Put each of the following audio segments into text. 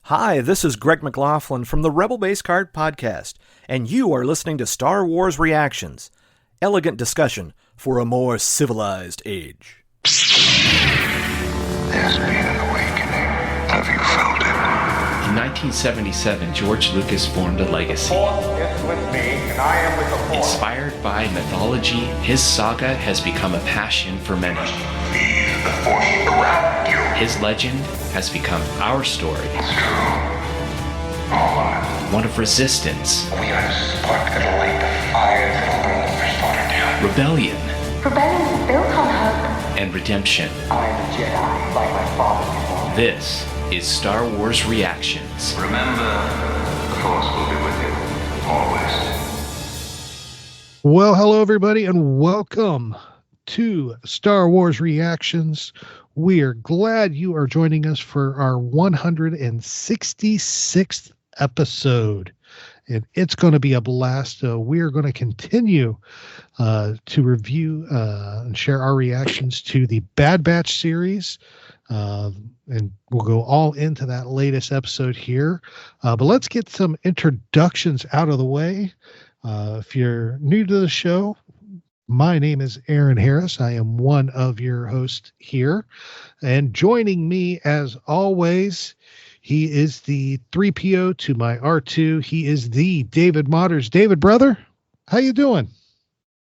Hi, this is Greg McLaughlin from the Rebel Base Card Podcast, and you are listening to Star Wars Reactions. Elegant discussion for a more civilized age. There's been an awakening. Have you felt it? In 1977, George Lucas formed a legacy. The Force is with me, and I am with the Force. Inspired by mythology, his saga has become a passion for many. Feel the Force around you. His legend has become our story. It's true. All of it. One of resistance, We are the spark that'll light the fire that'll burn the first order down. rebellion, Rebellion is built on hope. and redemption. I am a Jedi, like my father before me. This is Star Wars Reactions. Remember, the Force will be with you. Always. Well, hello, everybody, and welcome to Star Wars Reactions. We are glad you are joining us for our 166th episode, and it's going to be a blast. We are going to continue to review and share our reactions to the Bad Batch series, and we'll go all into that latest episode here. But let's get some introductions out of the way. If you're new to the show, my name is Aaron Harris. I am one of your hosts here. And joining me, as always, he is the 3PO to my R2. He is the David Motters. David, brother, how you doing?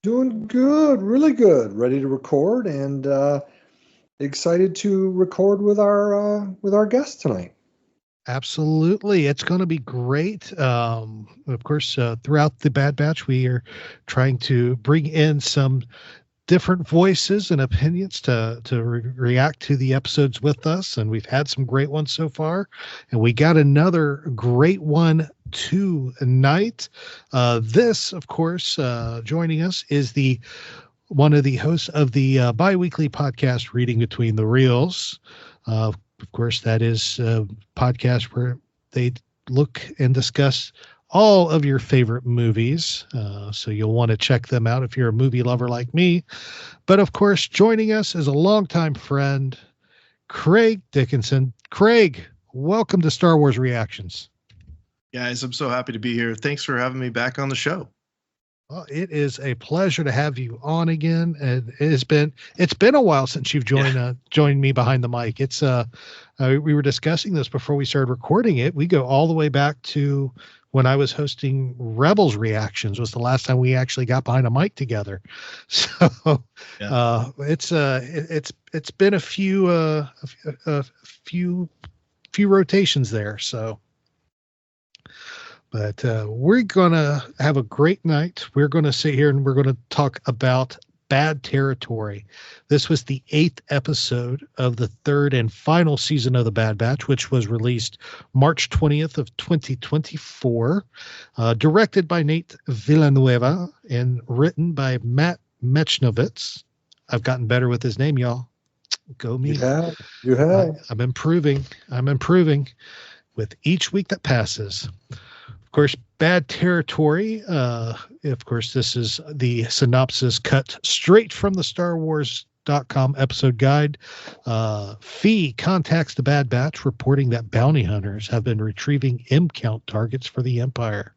Doing good, really good. Ready to record and excited to record with our guest tonight. Absolutely. It's going to be great. Of course, throughout the Bad Batch, we are trying to bring in some different voices and opinions to react to the episodes with us. And we've had some great ones so far. And we got another great one tonight. This, of course, joining us is one of the hosts of the bi-weekly podcast, Reading Between the Reels. Of course, that is a podcast where they look and discuss all of your favorite movies. So you'll want to check them out if you're a movie lover like me. But of course, joining us is a longtime friend, Craig Dickinson. Craig, welcome to Star Wars Reactions. Guys, I'm so happy to be here. Thanks for having me back on the show. Well, it is a pleasure to have you on again. And it's been a while since you've joined me behind the mic. It's we were discussing this before we started recording it. We go all the way back to when I was hosting Rebels Reactions was the last time we actually got behind a mic together. So it's been a few rotations there. So. But we're going to have a great night. We're going to sit here and we're going to talk about Bad Territory. This was the 8th episode of the 3rd and final season of the Bad Batch, which was released March 20th of 2024, directed by Nate Villanueva and written by Matt Mechnovitz. I've gotten better with his name, y'all. Go me. You have. I'm improving with each week that passes. Of course, Bad Territory. Of course, this is the synopsis cut straight from the StarWars.com episode guide. Fee contacts the Bad Batch, reporting that bounty hunters have been retrieving M-count targets for the Empire.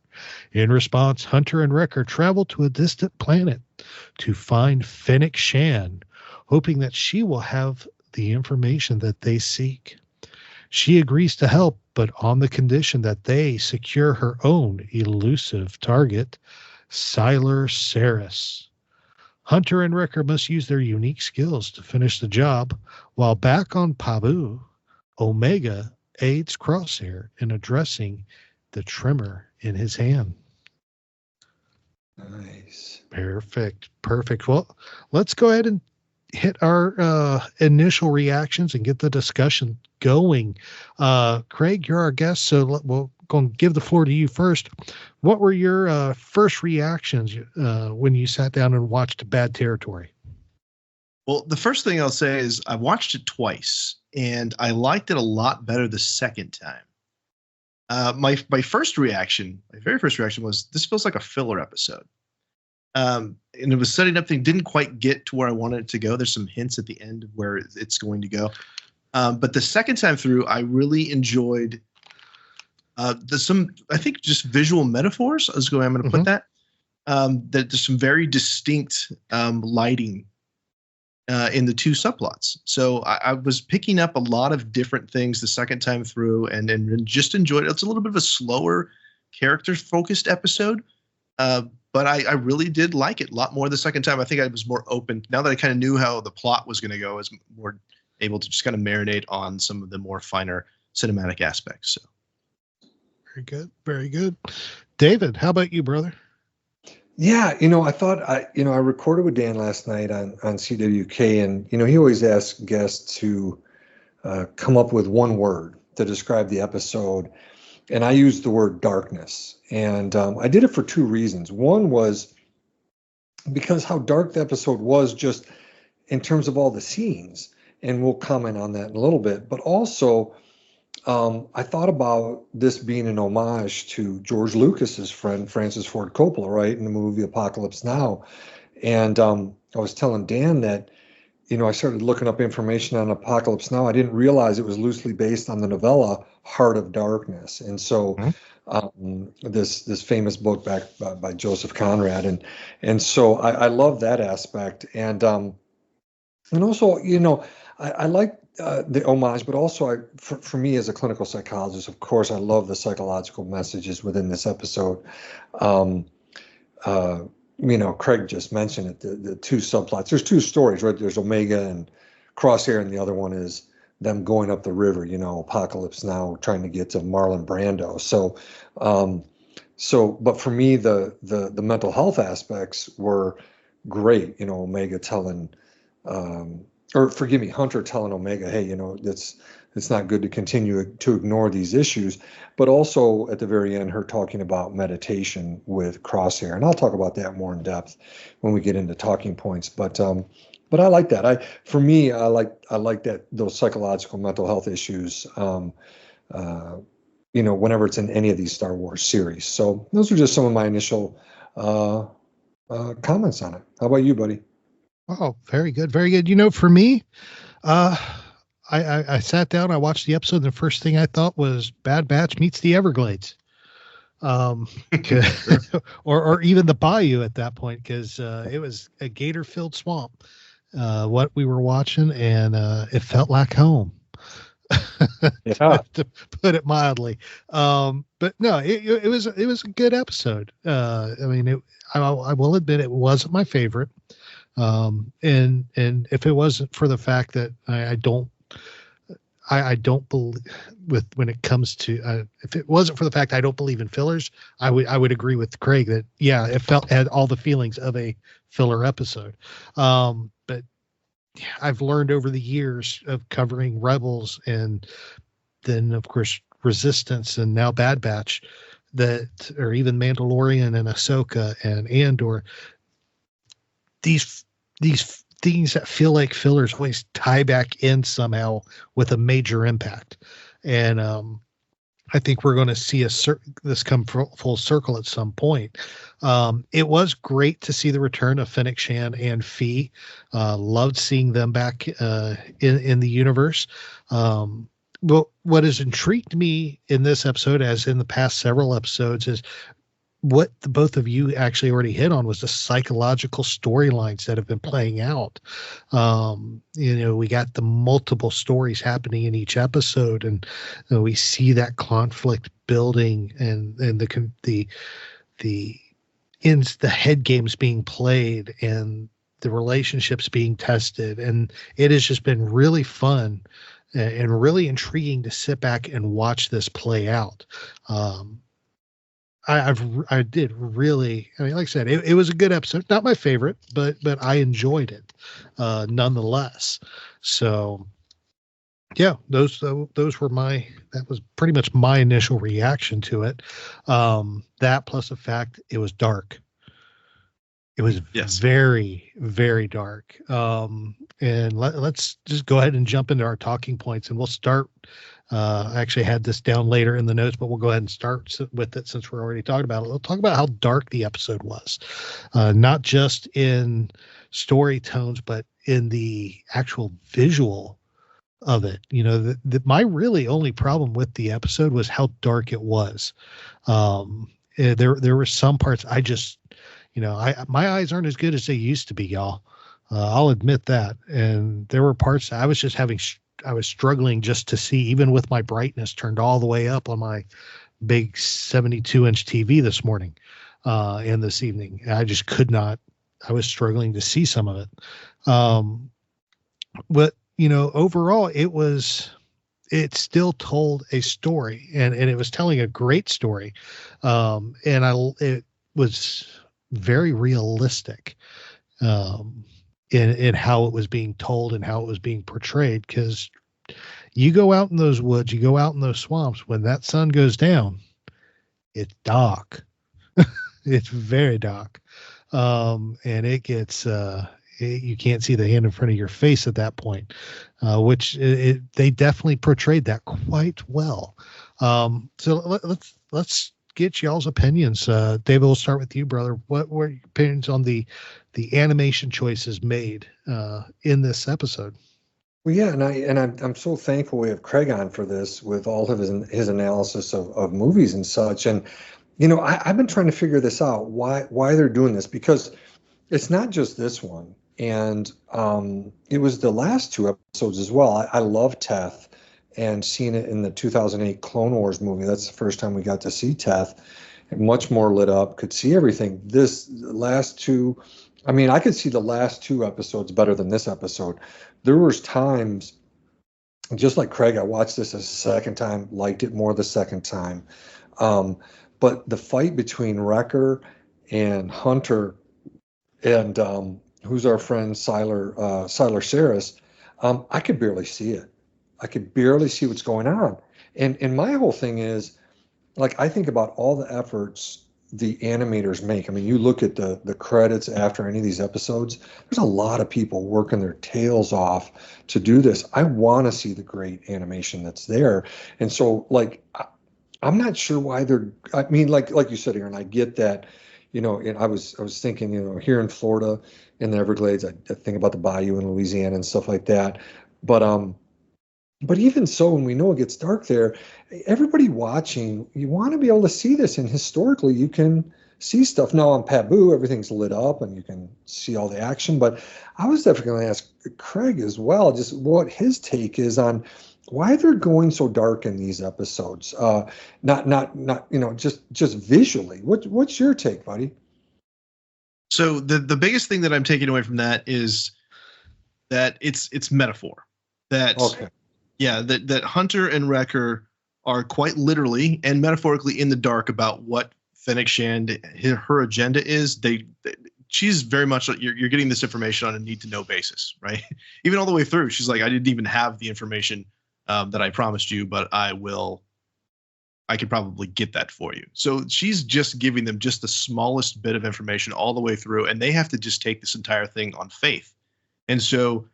In response, Hunter and Wrecker travel to a distant planet to find Fennic Shan, hoping that she will have the information that they seek. She agrees to help, but on the condition that they secure her own elusive target, Siler Saris. Hunter and Wrecker must use their unique skills to finish the job, while back on Pabu, Omega aids Crosshair in addressing the tremor in his hand. Nice. Perfect. Well, let's go ahead and hit our initial reactions and get the discussion going. Craig, you're our guest, so we'll go and give the floor to you first. What were your first reactions when you sat down and watched Bad Territory? Well, the first thing I'll say is I watched it twice, and I liked it a lot better the second time. My very first reaction was, this feels like a filler episode. And it was setting up things, didn't quite get to where I wanted it to go. There's some hints at the end of where it's going to go. But the second time through, I really enjoyed There's some, I think, just visual metaphors is the way I'm going to put that. That there's some very distinct lighting in the two subplots. So I was picking up a lot of different things the second time through, and just enjoyed it. It's a little bit of a slower, character-focused episode, but I really did like it a lot more the second time. I think I was more open. Now that I kind of knew how the plot was going to go, I was more able to just kind of marinate on some of the more finer cinematic aspects. So. Very good. Very good. David, how about you, brother? Yeah, I thought I recorded with Dan last night on CWK, and he always asks guests to come up with one word to describe the episode, and I used the word darkness, and I did it for two reasons. One was because how dark the episode was, just in terms of all the scenes, and we'll comment on that in a little bit, but also I thought about this being an homage to George Lucas's friend Francis Ford Coppola, right, in the movie Apocalypse Now. And I was telling Dan that, I started looking up information on Apocalypse Now. I didn't realize it was loosely based on the novella Heart of Darkness. And so this famous book back by Joseph Conrad. And so I love that aspect. And also, I like the homage, but also for me as a clinical psychologist, of course, I love the psychological messages within this episode. Craig just mentioned it, the two subplots. There's two stories, right? There's Omega and Crosshair, and the other one is them going up the river, Apocalypse Now, trying to get to Marlon Brando. But for me, the mental health aspects were great. Omega telling, Hunter telling Omega, hey, it's not good to continue to ignore these issues. But also at the very end, her talking about meditation with Crosshair, and I'll talk about that more in depth when we get into talking points. But I like that. I like that, those psychological mental health issues. Whenever it's in any of these Star Wars series. So those are just some of my initial comments on it. How about you, buddy? Oh, very good. Very good. For me, I sat down, I watched the episode, and the first thing I thought was Bad Batch meets the Everglades. Or even the Bayou at that point, because it was a gator-filled swamp, what we were watching, and it felt like home. Yeah. To put it mildly. But no, it was a good episode. I will admit it wasn't my favorite. And if it wasn't for the fact that I don't believe when it comes to, if it wasn't for the fact I don't believe in fillers, I would agree with Craig that, yeah, it had all the feelings of a filler episode. But I've learned over the years of covering Rebels and then of course Resistance and now Bad Batch, or even Mandalorian and Ahsoka and Andor, these things that feel like fillers always tie back in somehow with a major impact. And I think we're going to see this come full circle at some point. It was great to see the return of Fennic Shan and Fee. Loved seeing them back in the universe. Well, what has intrigued me in this episode, as in the past several episodes, is what the both of you actually already hit on, was the psychological storylines that have been playing out. We got the multiple stories happening in each episode, and we see that conflict building, and the head games being played, and the relationships being tested. And it has just been really fun and really intriguing to sit back and watch this play out. I did really, like I said, it was a good episode. Not my favorite, but I enjoyed it nonetheless. So yeah, those were that was pretty much my initial reaction to it. That plus the fact it was dark. It was very, very dark. And let's just go ahead and jump into our talking points, and we'll start. I actually had this down later in the notes, but we'll go ahead and start with it since we're already talking about it. We'll talk about how dark the episode was, not just in story tones, but in the actual visual of it. My really only problem with the episode was how dark it was. There were some parts I just, my eyes aren't as good as they used to be, y'all. I'll admit that. And there were parts I was just I was struggling just to see, even with my brightness turned all the way up on my big 72-inch TV this morning and this evening. I just could not. I was struggling to see some of it. But overall, it still told a story, and it was telling a great story. It was very realistic in how it was being told and how it was being portrayed. Because you go out in those woods, you go out in those swamps, when that sun goes down, it's dark. It's very dark. And it gets, you can't see the hand in front of your face at that point, which they definitely portrayed that quite well. So let's get y'all's opinions. David, we'll start with you, brother. What were your opinions on the animation choices made in this episode? Well, yeah, and I'm so thankful we have Craig on for this with all of his analysis of movies and such. And I've been trying to figure this out, why they're doing this, because it's not just this one. And it was the last two episodes as well. I love Teth, and seeing it in the 2008 Clone Wars movie. That's the first time we got to see Teth. Much more lit up, could see everything. This last two, I could see the last two episodes better than this episode. There was times, just like Craig, I watched this a second time, liked it more the second time. But the fight between Wrecker and Hunter and who's our friend Siler Saris, I could barely see it. I could barely see what's going on. And my whole thing is, like, I think about all the efforts the animators make. You look at the credits after any of these episodes, there's a lot of people working their tails off to do this. I want to see the great animation that's there. And so, like, I'm not sure why they're, like you said, Aaron, I get that, and I was thinking, here in Florida, in the Everglades, I think about the bayou in Louisiana and stuff like that. But even so, when we know it gets dark there, everybody watching, you want to be able to see this. And historically, you can see stuff. Now on Pabu, everything's lit up and you can see all the action. But I was definitely going to ask Craig as well, just what his take is on why they're going so dark in these episodes. Just visually. What's your take, buddy? So the biggest thing that I'm taking away from that is that it's metaphor. Okay. Yeah, that Hunter and Wrecker are quite literally and metaphorically in the dark about what Fennic Shand, her agenda is. She's very much like, you're getting this information on a need-to-know basis, right? Even all the way through, she's like, I didn't even have the information that I promised you, but I could probably get that for you. So she's just giving them just the smallest bit of information all the way through, and they have to just take this entire thing on faith. And so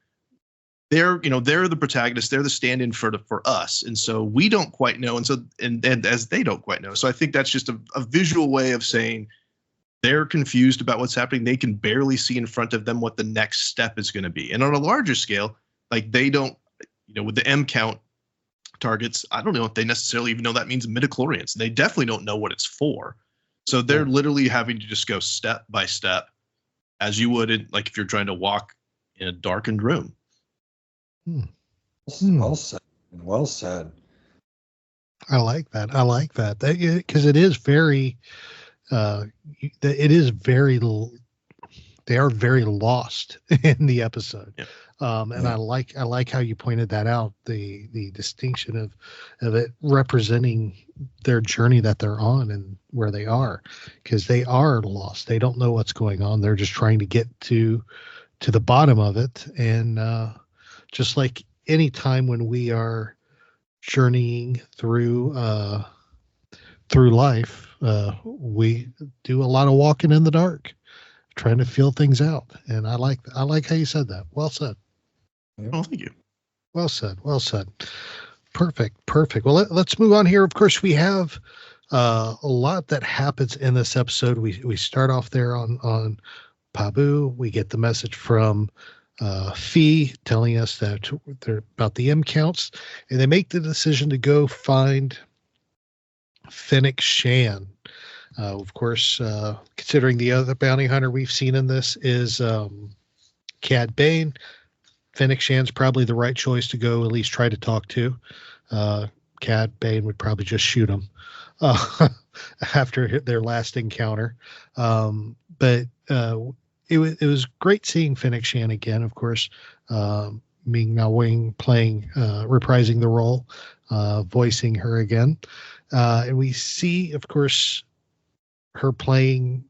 they're the protagonists, they're the stand-in for us. And so we don't quite know. And as they don't quite know. So I think that's just a visual way of saying they're confused about what's happening. They can barely see in front of them what the next step is going to be. And on a larger scale, like, they don't, with the M count targets, I don't know if they necessarily even know that means midichlorians. They definitely don't know what it's for. So they're literally having to just go step by step, as you would if you're trying to walk in a darkened room. Well said. Well said. I like that. Because it is very, they are very lost in the episode. Yeah. And I like how you pointed that out, the distinction of it representing their journey that they're on and where they are, because they are lost. They don't know what's going on. They're just trying to get to the bottom of it. And just like any time when we are journeying through life, we do a lot of walking in the dark, trying to feel things out. And I like how you said that. Well said. Oh, thank you. Well said. Perfect. Well, let's move on here. Of course, we have a lot that happens in this episode. We start off there on Pabu. We get the message from Fee telling us that they're about the M counts, and they make the decision to go find Fennic Shan. Of course, considering the other bounty hunter we've seen in this is Cad Bane, Fennic Shan's probably the right choice to go at least try to talk to. Cad Bane would probably just shoot him after their last encounter. But it was great seeing Fennic Shan again, of course. Ming Na Wing playing, reprising the role, voicing her again. And we see, of course, her playing,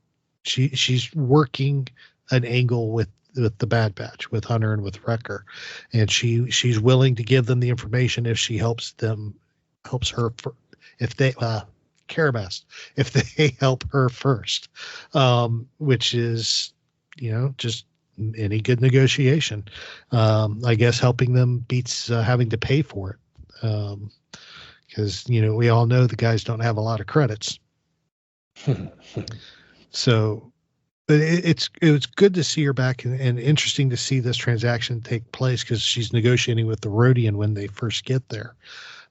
she's working an angle with the Bad Batch, with Hunter and with Wrecker, and she's willing to give them the information if she helps her if they Carabast, if they help her first, which is, just any good negotiation. I guess helping them beats having to pay for it, because we all know the guys don't have a lot of credits. So, but it was good to see her back, and interesting to see this transaction take place, because she's negotiating with the Rhodian when they first get there.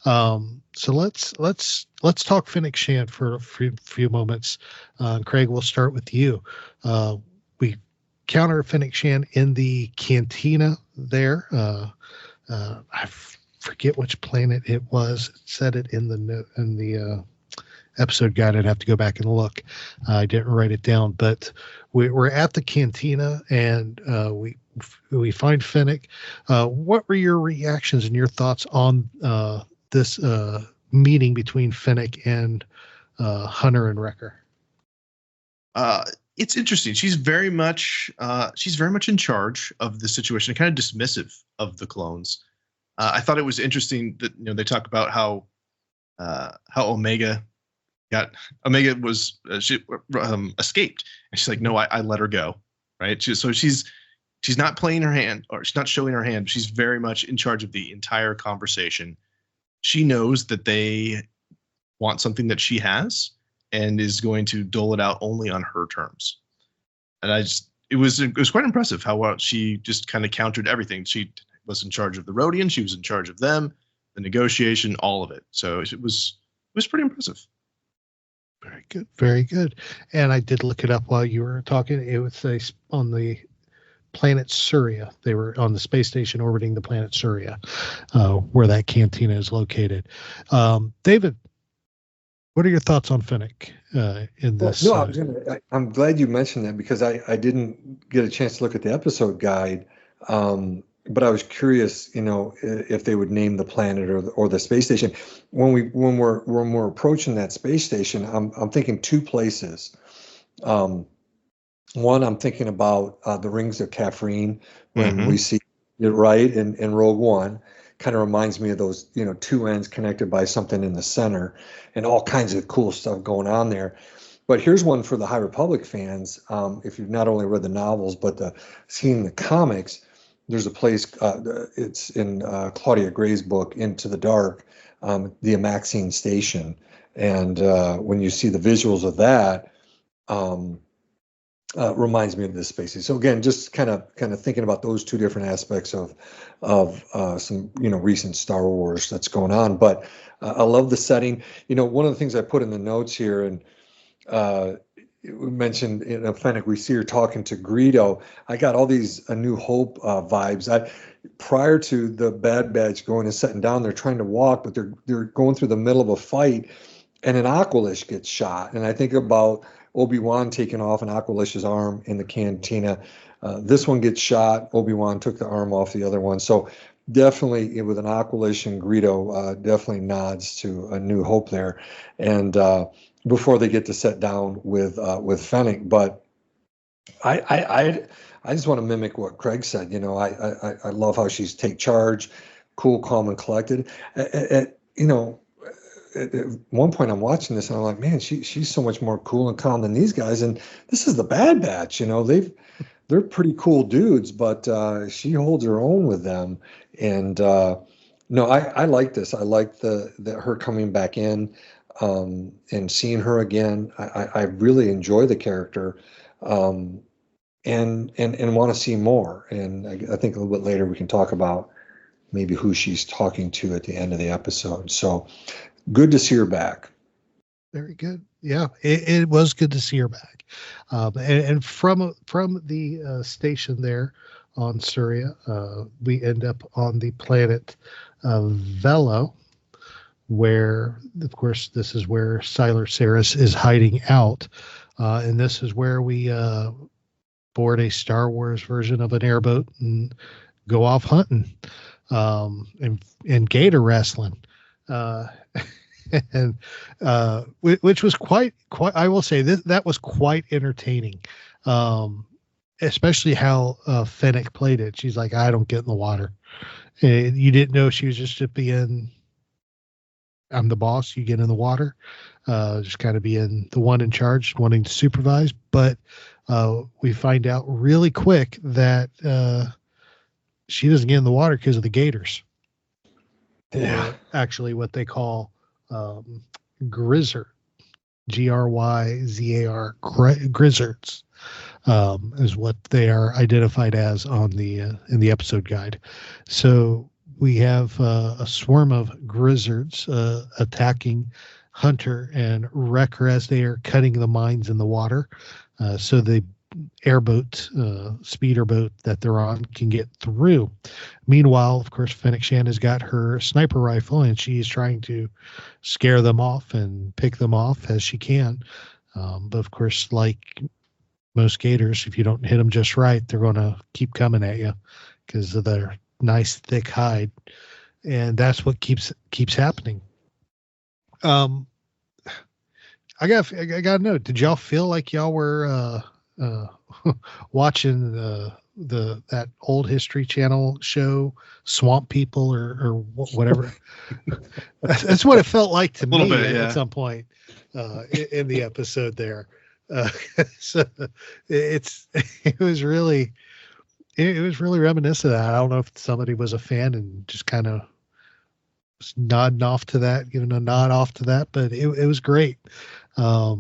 So let's talk Fennic Shan for a few moments. Craig, we'll start with you. We counter Fennic Shan in the cantina there. I forget which planet it was. It said it in the episode guide. I'd have to go back and look. I didn't write it down, but we're at the cantina, and we find Fennic. What were your reactions and your thoughts on this meeting between Fennic and Hunter and Wrecker? It's interesting. She's very much in charge of the situation, kind of dismissive of the clones. I thought it was interesting that they talk about how Omega was escaped, and she's like, no, I let her go, right? So she's not playing her hand, or she's not showing her hand. She's very much in charge of the entire conversation. She knows that they want something that she has, and is going to dole it out only on her terms. And it was quite impressive how well she just kind of countered everything. She was in charge of the Rhodian, she was in charge of them, the negotiation, all of it. So it was pretty impressive. Very good, very good. And I did look it up while you were talking. It was on the planet Surya. They were on the space station orbiting the planet Surya, where that cantina is located. David, what are your thoughts on Fennic in this? No, I'm glad you mentioned that, because I didn't get a chance to look at the episode guide, but I was curious, if they would name the planet or the space station. When we're approaching that space station, I'm thinking two places. One, I'm thinking about the rings of Caffrine when we see it right in Rogue One. Kind of reminds me of those, two ends connected by something in the center, and all kinds of cool stuff going on there. But here's one for the High Republic fans. If you've not only read the novels, but seen the comics, there's a place, it's in Claudia Gray's book, Into the Dark, the Amaxine Station. And when you see the visuals of that, reminds me of this space. So again, just kind of thinking about those two different aspects of some recent Star Wars that's going on. But I love the setting. One of the things I put in the notes here, and we mentioned in Fennic, we see her talking to Greedo. I got all these A New Hope vibes. Prior to the Bad Batch going and sitting down, they're trying to walk, but they're going through the middle of a fight, and an Aqualish gets shot. And I think about Obi-Wan taking off an Aqualish's arm in the cantina. This one gets shot. Obi-Wan took the arm off the other one. So definitely with an Aqualish and Greedo, definitely nods to A New Hope there. And before they get to sit down with Fennic. But I just want to mimic what Craig said. I love how she's take charge, cool, calm, and collected. At one point I'm watching this and I'm like, man, she's so much more cool and calm than these guys. And this is the Bad Batch, they're pretty cool dudes, but she holds her own with them. And no, I like this. I like her coming back in and seeing her again. I really enjoy the character. and want to see more. And I think a little bit later we can talk about maybe who she's talking to at the end of the episode. So good to see her back. Very good. Yeah, it was good to see her back. And from the station there on Surya, we end up on the planet Velo, where, of course, this is where Silas Eris is hiding out. And this is where we board a Star Wars version of an airboat and go off hunting and gator wrestling. And which was quite I will say that was quite entertaining, especially how Fennic played it. She's like, I don't get in the water. And you didn't know she was just being, I'm the boss, you get in the water, just kind of being the one in charge, wanting to supervise. But we find out really quick that she doesn't get in the water because of the gators. Yeah. Or actually what they call grizzard, Gryzar, grizzards, is what they are identified as on the in the episode guide. So we have a swarm of grizzards attacking Hunter and Wrecker as they are cutting the mines in the water, so the airboat, speeder boat that they're on can get through. Meanwhile, of course, Fennec Shan has got her sniper rifle and she's trying to scare them off and pick them off as she can. But of course, like most gators, if you don't hit them just right, they're going to keep coming at you because of their nice thick hide. And that's what keeps happening. I got to know, did y'all feel like y'all were watching that old History Channel show Swamp People or whatever? That's what it felt like to me at some point in the episode there. So it was really reminiscent of that. I don't know if somebody was a fan and just kind of nodding off to that, giving a nod off to that, but it was great. But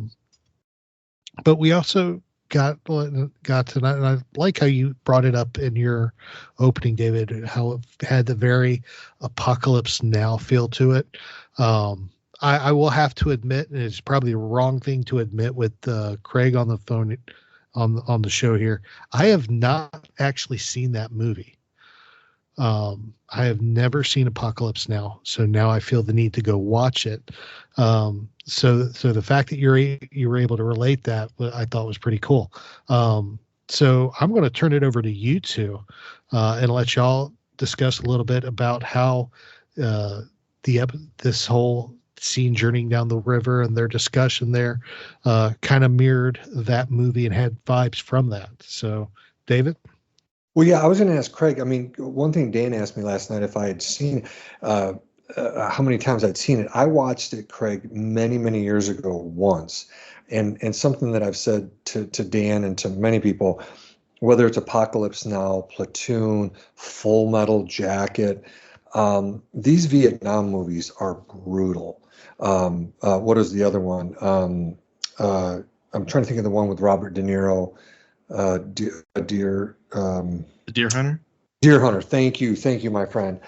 we also got to, and I like how you brought it up in your opening, David, how it had the very Apocalypse Now feel to it. I will have to admit, and it's probably the wrong thing to admit with Craig on the phone on the show here, I have not actually seen that movie. I have never seen Apocalypse Now, so now I feel the need to go watch it. So the fact that you were able to relate that, I thought was pretty cool. So I'm going to turn it over to you two and let y'all discuss a little bit about how this whole scene journeying down the river and their discussion there kind of mirrored that movie and had vibes from that. So, David? Well, yeah, I was going to ask Craig. I mean, one thing Dan asked me last night if I had seen how many times I'd seen it. I watched it, Craig, many, many years ago once. And something that I've said to Dan and to many people, whether it's Apocalypse Now, Platoon, Full Metal Jacket, these Vietnam movies are brutal. What is the other one? I'm trying to think of the one with Robert De Niro. Deer Hunter. Deer Hunter. Thank you, my friend.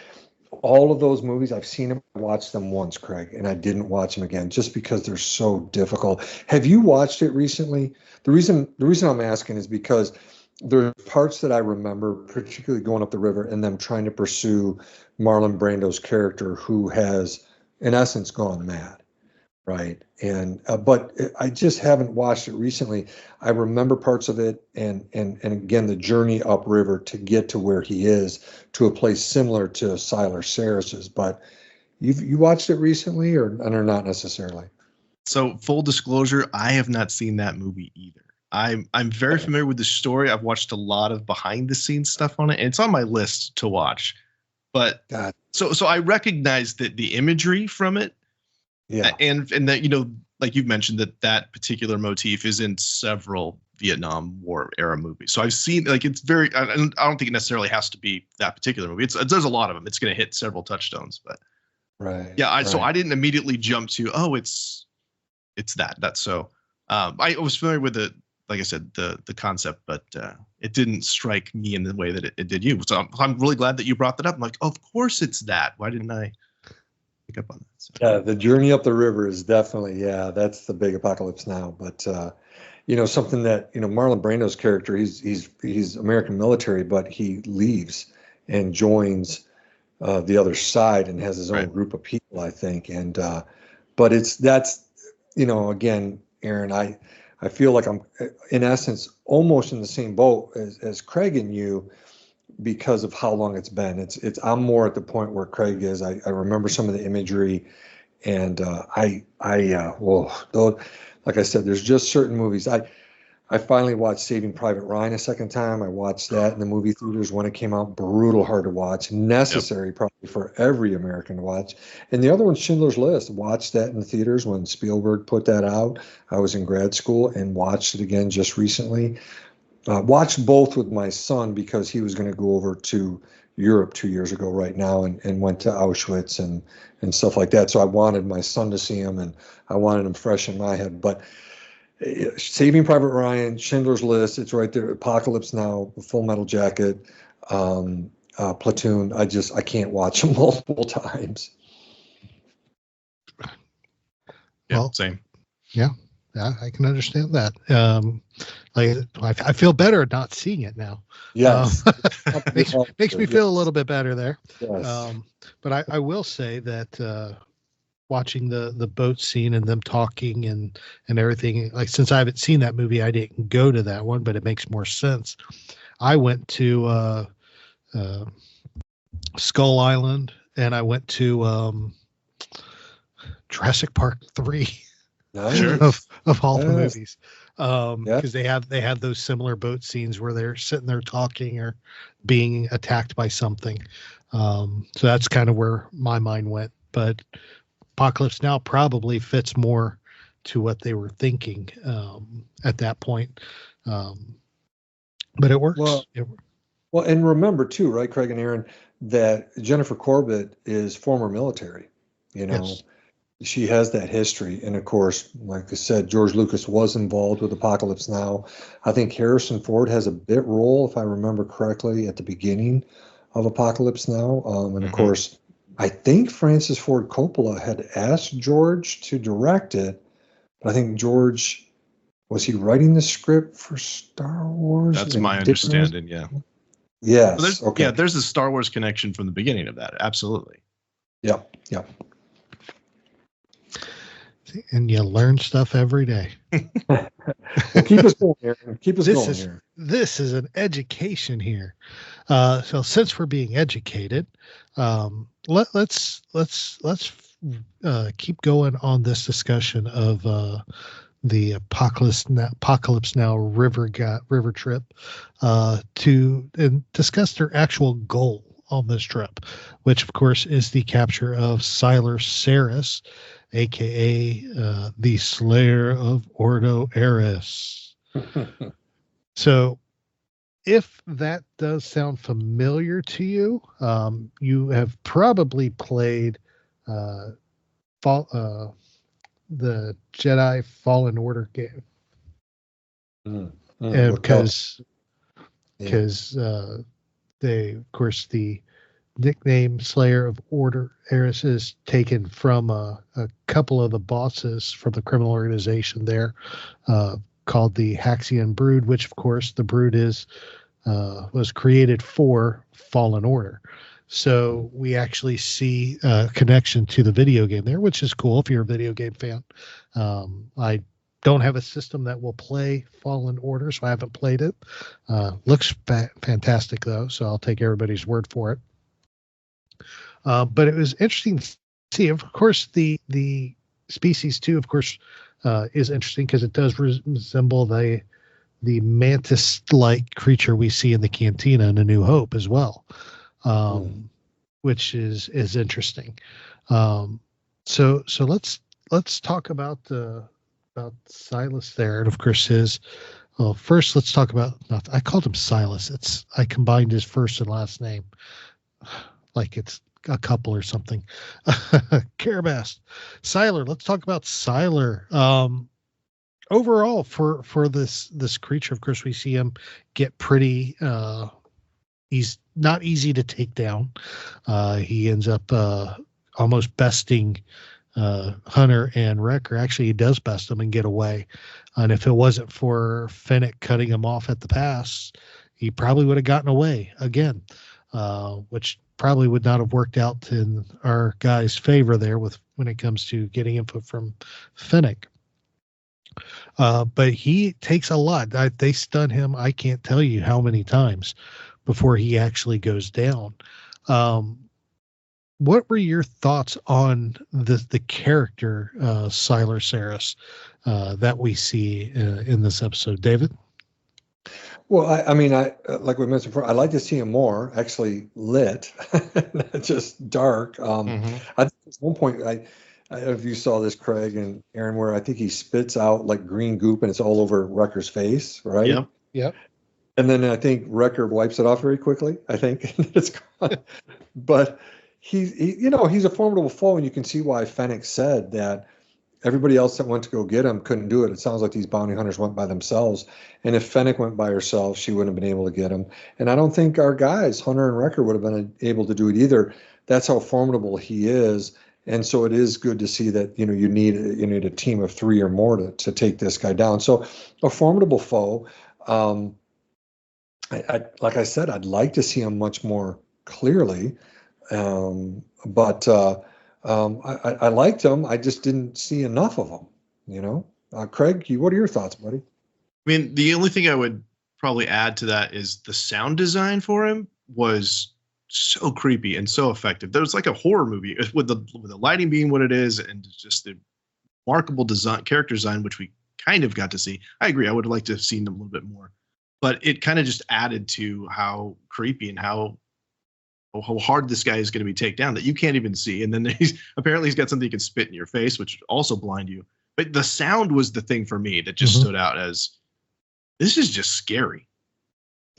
All of those movies, I've seen them. I watched them once, Craig, and I didn't watch them again just because they're so difficult. Have you watched it recently? The reason I'm asking is because there are parts that I remember, particularly going up the river and them trying to pursue Marlon Brando's character, who has, in essence, gone mad. Right. And but I just haven't watched it recently. I remember parts of it and again, the journey upriver to get to where he is, to a place similar to Silas Eris's. But you watched it recently or not necessarily? So full disclosure, I have not seen that movie either. I'm very familiar with the story. I've watched a lot of behind the scenes stuff on it, and it's on my list to watch. But so I recognize that the imagery from it. Yeah, and that, you know, like you've mentioned, that particular motif is in several Vietnam War era movies. So I've seen, like, it's very. I don't think it necessarily has to be that particular movie. There's a lot of them. It's going to hit several touchstones, but So I didn't immediately jump to it's that. That's so. I was familiar with like I said, the concept, but it didn't strike me in the way that it did you. So I'm really glad that you brought that up. I'm like, of course it's that. Why didn't I pick up on that? So. Yeah, the journey up the river is definitely, that's the big Apocalypse Now. But something that Marlon Brando's character, he's American military, but he leaves and joins the other side and has his own group of people, I think. And but that's again, Aaron, I feel like I'm in essence almost in the same boat as Craig and you, because of how long it's been. I'm more at the point where Craig is. I remember some of the imagery, and like I said, there's just certain movies. I finally watched Saving Private Ryan a second time. I watched that in the movie theaters when it came out. Brutal hard to watch. Necessary probably for every American to watch. And the other one's Schindler's List. Watched that in the theaters when Spielberg put that out. I was in grad school and watched it again just recently. Watched both with my son because he was going to go over to Europe 2 years ago right now and went to Auschwitz and stuff like that. So I wanted my son to see him, and I wanted him fresh in my head. But Saving Private Ryan, Schindler's List, it's right there. Apocalypse Now, Full Metal Jacket, Platoon. I can't watch them multiple times. Yeah, well, same. Yeah, I can understand that. I feel better not seeing it now. Yes, makes me feel a little bit better there. Yes. But I will say that. Watching the boat scene and them talking and everything, like, since I haven't seen that movie, I didn't go to that one, but it makes more sense. I went to Skull Island, and I went to Jurassic Park 3 nice. of all the movies, because they have those similar boat scenes where they're sitting there talking or being attacked by something. So that's kind of where my mind went, but Apocalypse Now probably fits more to what they were thinking at that point. But it works. Well, and remember too, right, Craig and Aaron, that Jennifer Corbett is former military. Yes. She has that history. And of course, like I said, George Lucas was involved with Apocalypse Now. I think Harrison Ford has a bit role, if I remember correctly, at the beginning of Apocalypse Now. And of course, I think Francis Ford Coppola had asked George to direct it, but I think George, was he writing the script for Star Wars? That's my understanding, yeah. Yes. Okay. Yeah, there's a Star Wars connection from the beginning of that. Absolutely. Yep. And you learn stuff every day. Well, keep us going, Aaron. Keep us going here. This is an education here. So since we're being educated, let's keep going on this discussion of the Apocalypse Now river trip to discuss their actual goal on this trip, which of course is the capture of Sylar Saris, aka the Slayer of Ordo Eris. So if that does sound familiar to you, you have probably played the Jedi Fallen Order game. Because they, of course, the nickname Slayer of Order Eris is taken from a couple of the bosses from the criminal organization there, called the Haxian Brood, which of course the Brood was created for Fallen Order. So we actually see a connection to the video game there, which is cool if you're a video game fan. I don't have a system that will play Fallen Order, so I haven't played it. Looks fantastic though, so I'll take everybody's word for it. But it was interesting to see. Of course, the species too, of course, is interesting because it does resemble the mantis-like creature we see in the Cantina in A New Hope as well, which is interesting. So let's talk about Silas there, and of course first let's talk about. I called him Silas. I combined his first and last name, like it's a couple or something. Carabast. Sylar. Let's talk about Sylar. overall for this creature, of course, we see him get pretty. He's not easy to take down. He ends up almost besting Hunter and Wrecker. Actually, he does best them and get away. And if it wasn't for Fennic cutting him off at the pass, he probably would have gotten away again, which probably would not have worked out in our guy's favor there when it comes to getting input from Fennic. But he takes a lot. They stun him. I can't tell you how many times before he actually goes down. What were your thoughts on the character Siler Saris that we see in this episode, David? Well, I mean, like we mentioned before, I'd like to see him more actually lit, not just dark. I think at one point, I don't know if you saw this, Craig and Aaron, where I think he spits out like green goop and it's all over Wrecker's face, right? Yep. Yep. And then I think Wrecker wipes it off very quickly. I think it's gone. But he's a formidable foe, and you can see why Fennic said that everybody else that went to go get him couldn't do it. It sounds like these bounty hunters went by themselves. And if Fennic went by herself, she wouldn't have been able to get him. And I don't think our guys, Hunter and Wrecker, would have been able to do it either. That's how formidable he is. And so it is good to see that, you need a team of 3 or more to take this guy down. So a formidable foe. Like I said, I'd like to see him much more clearly. But I liked him. I just didn't see enough of him, Craig, what are your thoughts, buddy? I mean, the only thing I would probably add to that is the sound design for him was so creepy and so effective. There was like a horror movie with the lighting being what it is, and just the remarkable character design, which we kind of got to see. I agree. I would have liked to have seen them a little bit more, but it kind of just added to how creepy and how hard this guy is going to be taken down that you can't even see. And then he's got something he can spit in your face, which would also blind you. But the sound was the thing for me that just stood out as, this is just scary.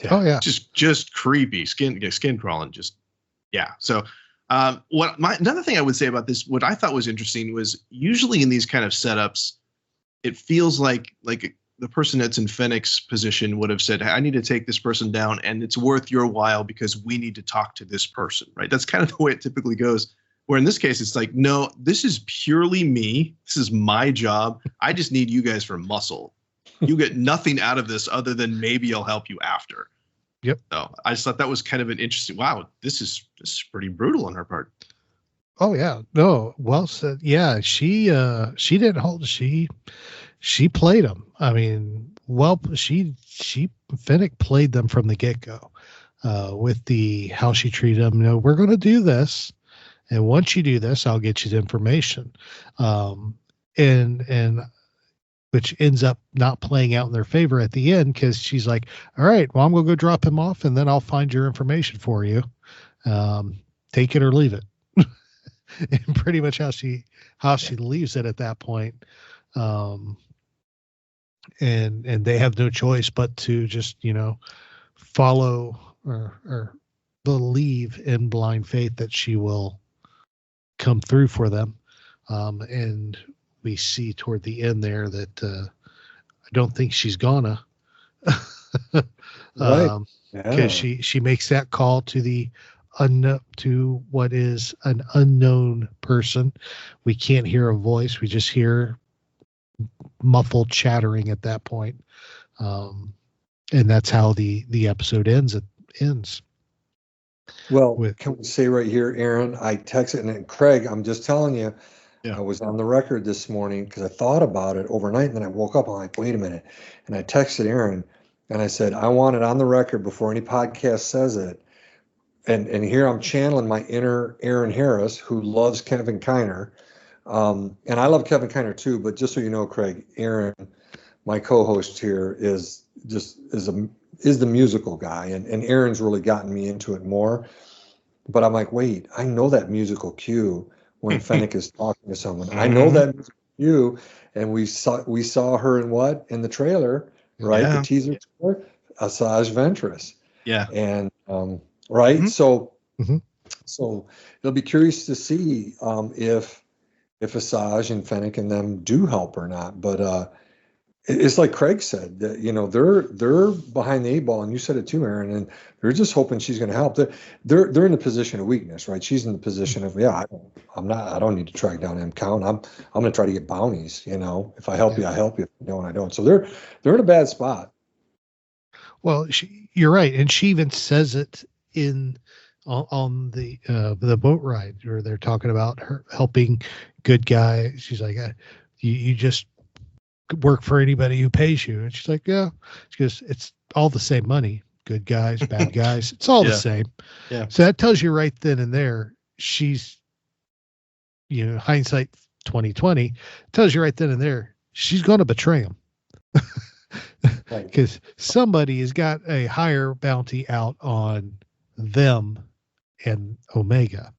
Yeah. Oh yeah. Just creepy, skin crawling. So another thing I would say about this, what I thought was interesting was usually in these kind of setups, it feels like the person that's in Fennic's position would have said, I need to take this person down and it's worth your while because we need to talk to this person, right? That's kind of the way it typically goes. Where in this case, it's like, no, this is purely me. This is my job. I just need you guys for muscle. You get nothing out of this other than maybe I'll help you after. Yep. So I just thought that was kind of an interesting, wow, this is pretty brutal on her part. Oh yeah. No, well said. Yeah. She didn't hold, she played them. I mean, well, Fennic played them from the get-go with how she treated them. We're going to do this. And once you do this, I'll get you the information. And which ends up not playing out in their favor at the end, because she's like, all right, well, I'm going to go drop him off and then I'll find your information for you. Take it or leave it. And pretty much how she leaves it at that point. And they have no choice but to just, follow or believe in blind faith that she will come through for them. And we see toward the end there that I don't think she's gonna. Right. Because she makes that call to to what is an unknown person. We can't hear a voice. We just hear muffled chattering at that point. And that's how the episode ends. It ends. Well, can we say right here, Aaron, I texted, and Craig, I'm just telling you, I was on the record this morning because I thought about it overnight, and then I woke up, I'm like, wait a minute. And I texted Aaron, and I said, I want it on the record before any podcast says it. And here I'm channeling my inner Aaron Harris, who loves Kevin Kiner. And I love Kevin Kiner too, but just so you know, Craig, Aaron, my co-host here, is the musical guy, and Aaron's really gotten me into it more. But I'm like, wait, I know that musical cue when Fennic is talking to someone. I know that musical cue, and we saw her in the trailer, right? The teaser trailer, Asajj Ventress. Yeah. And right. So it'll be curious to see if Asajj and Fennic and them do help or not. But it's like Craig said that, they're behind the 8 ball, and you said it too, Aaron, and they're just hoping she's going to help. They're in a position of weakness, right? She's in the position of, I don't need to track down M count. I'm going to try to get bounties. If I help you, I help you. If I don't, I don't. So they're in a bad spot. Well, you're right, and she even says it on the boat ride where they're talking about her helping good guy. She's like, you just work for anybody who pays you. And she's like, yeah. She goes, it's all the same money. Good guys, bad guys. It's all the same. Yeah. So that tells you right then and there, she's, hindsight 2020 tells you right then and there, she's going to betray him. Because somebody has got a higher bounty out on them and Omega.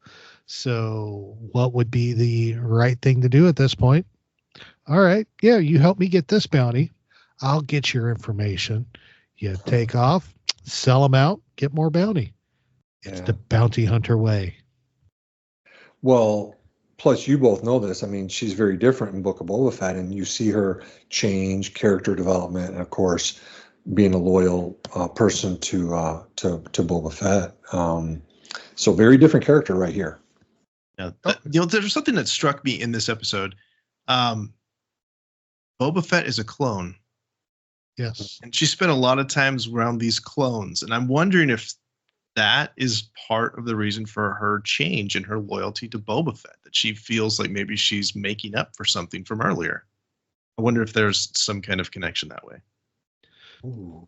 So what would be the right thing to do at this point? All right. Yeah. You help me get this bounty. I'll get your information. You take off, sell them out, get more bounty. It's the bounty hunter way. Well, plus you both know this. I mean, she's very different in Book of Boba Fett, and you see her change, character development, and of course, being a loyal person to Boba Fett. So very different character right here. Yeah. There's something that struck me in this episode. Boba Fett is a clone. Yes. And she spent a lot of times around these clones. And I'm wondering if that is part of the reason for her change in her loyalty to Boba Fett, that she feels like maybe she's making up for something from earlier. I wonder if there's some kind of connection that way. Ooh.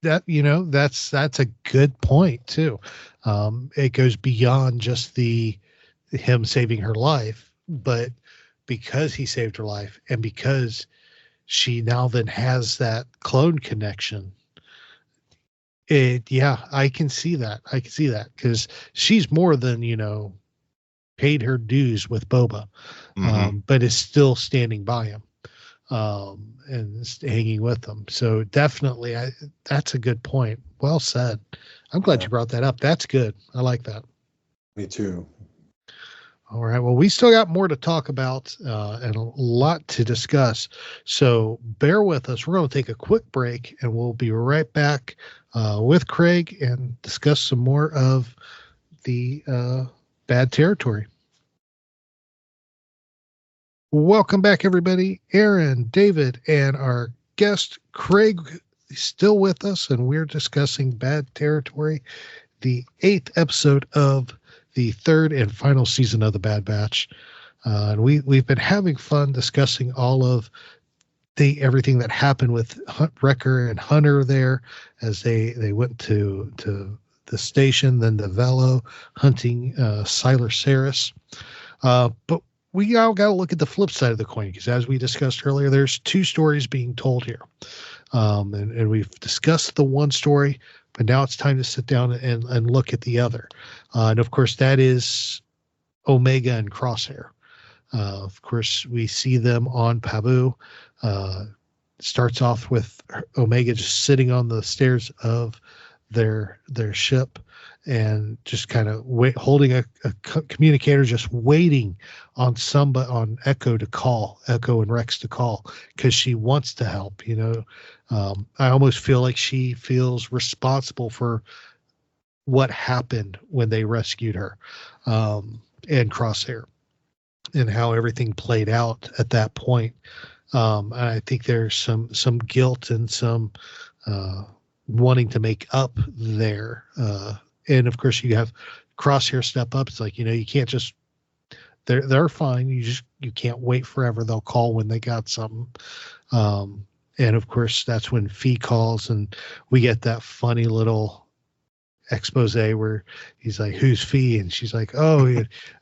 That, that's a good point too. It goes beyond just him saving her life, but because he saved her life and because she now then has that clone connection, I can see that. Because she's more than, paid her dues with Boba, but is still standing by him and hanging with them. So definitely, that's a good point. Well said. I'm glad you brought that up. That's good. I like that. Me too. All right. Well, we still got more to talk about and a lot to discuss. So bear with us. We're going to take a quick break and we'll be right back with Craig and discuss some more of the bad territory. Welcome back, everybody. Aaron, David, and our guest, Craig, is still with us, and we're discussing Bad Territory, the 8th episode of the 3rd and final season of the Bad Batch. And we've been having fun discussing all of everything that happened with Wrecker and Hunter there as they went to the station, then the Velo hunting Siler Saris. But we all got to look at the flip side of the coin, because as we discussed earlier, there's 2 stories being told here. And we've discussed the one story, but now it's time to sit down and look at the other. And of course, that is Omega and Crosshair. Of course, we see them on Pabu. Starts off with Omega just sitting on the stairs of their ship and just kind of holding a communicator, just waiting on Echo to call, Echo and Rex to call, because she wants to help. I almost feel like she feels responsible for what happened when they rescued her and Crosshair and how everything played out at that point. I think there's some guilt and some wanting to make up there. And of course you have Crosshair step up. It's like, you can't just, they're fine. You can't wait forever. They'll call when they got something. And of course that's when Fee calls, and we get that funny little expose where he's like, "Who's Fee?" And she's like, "Oh,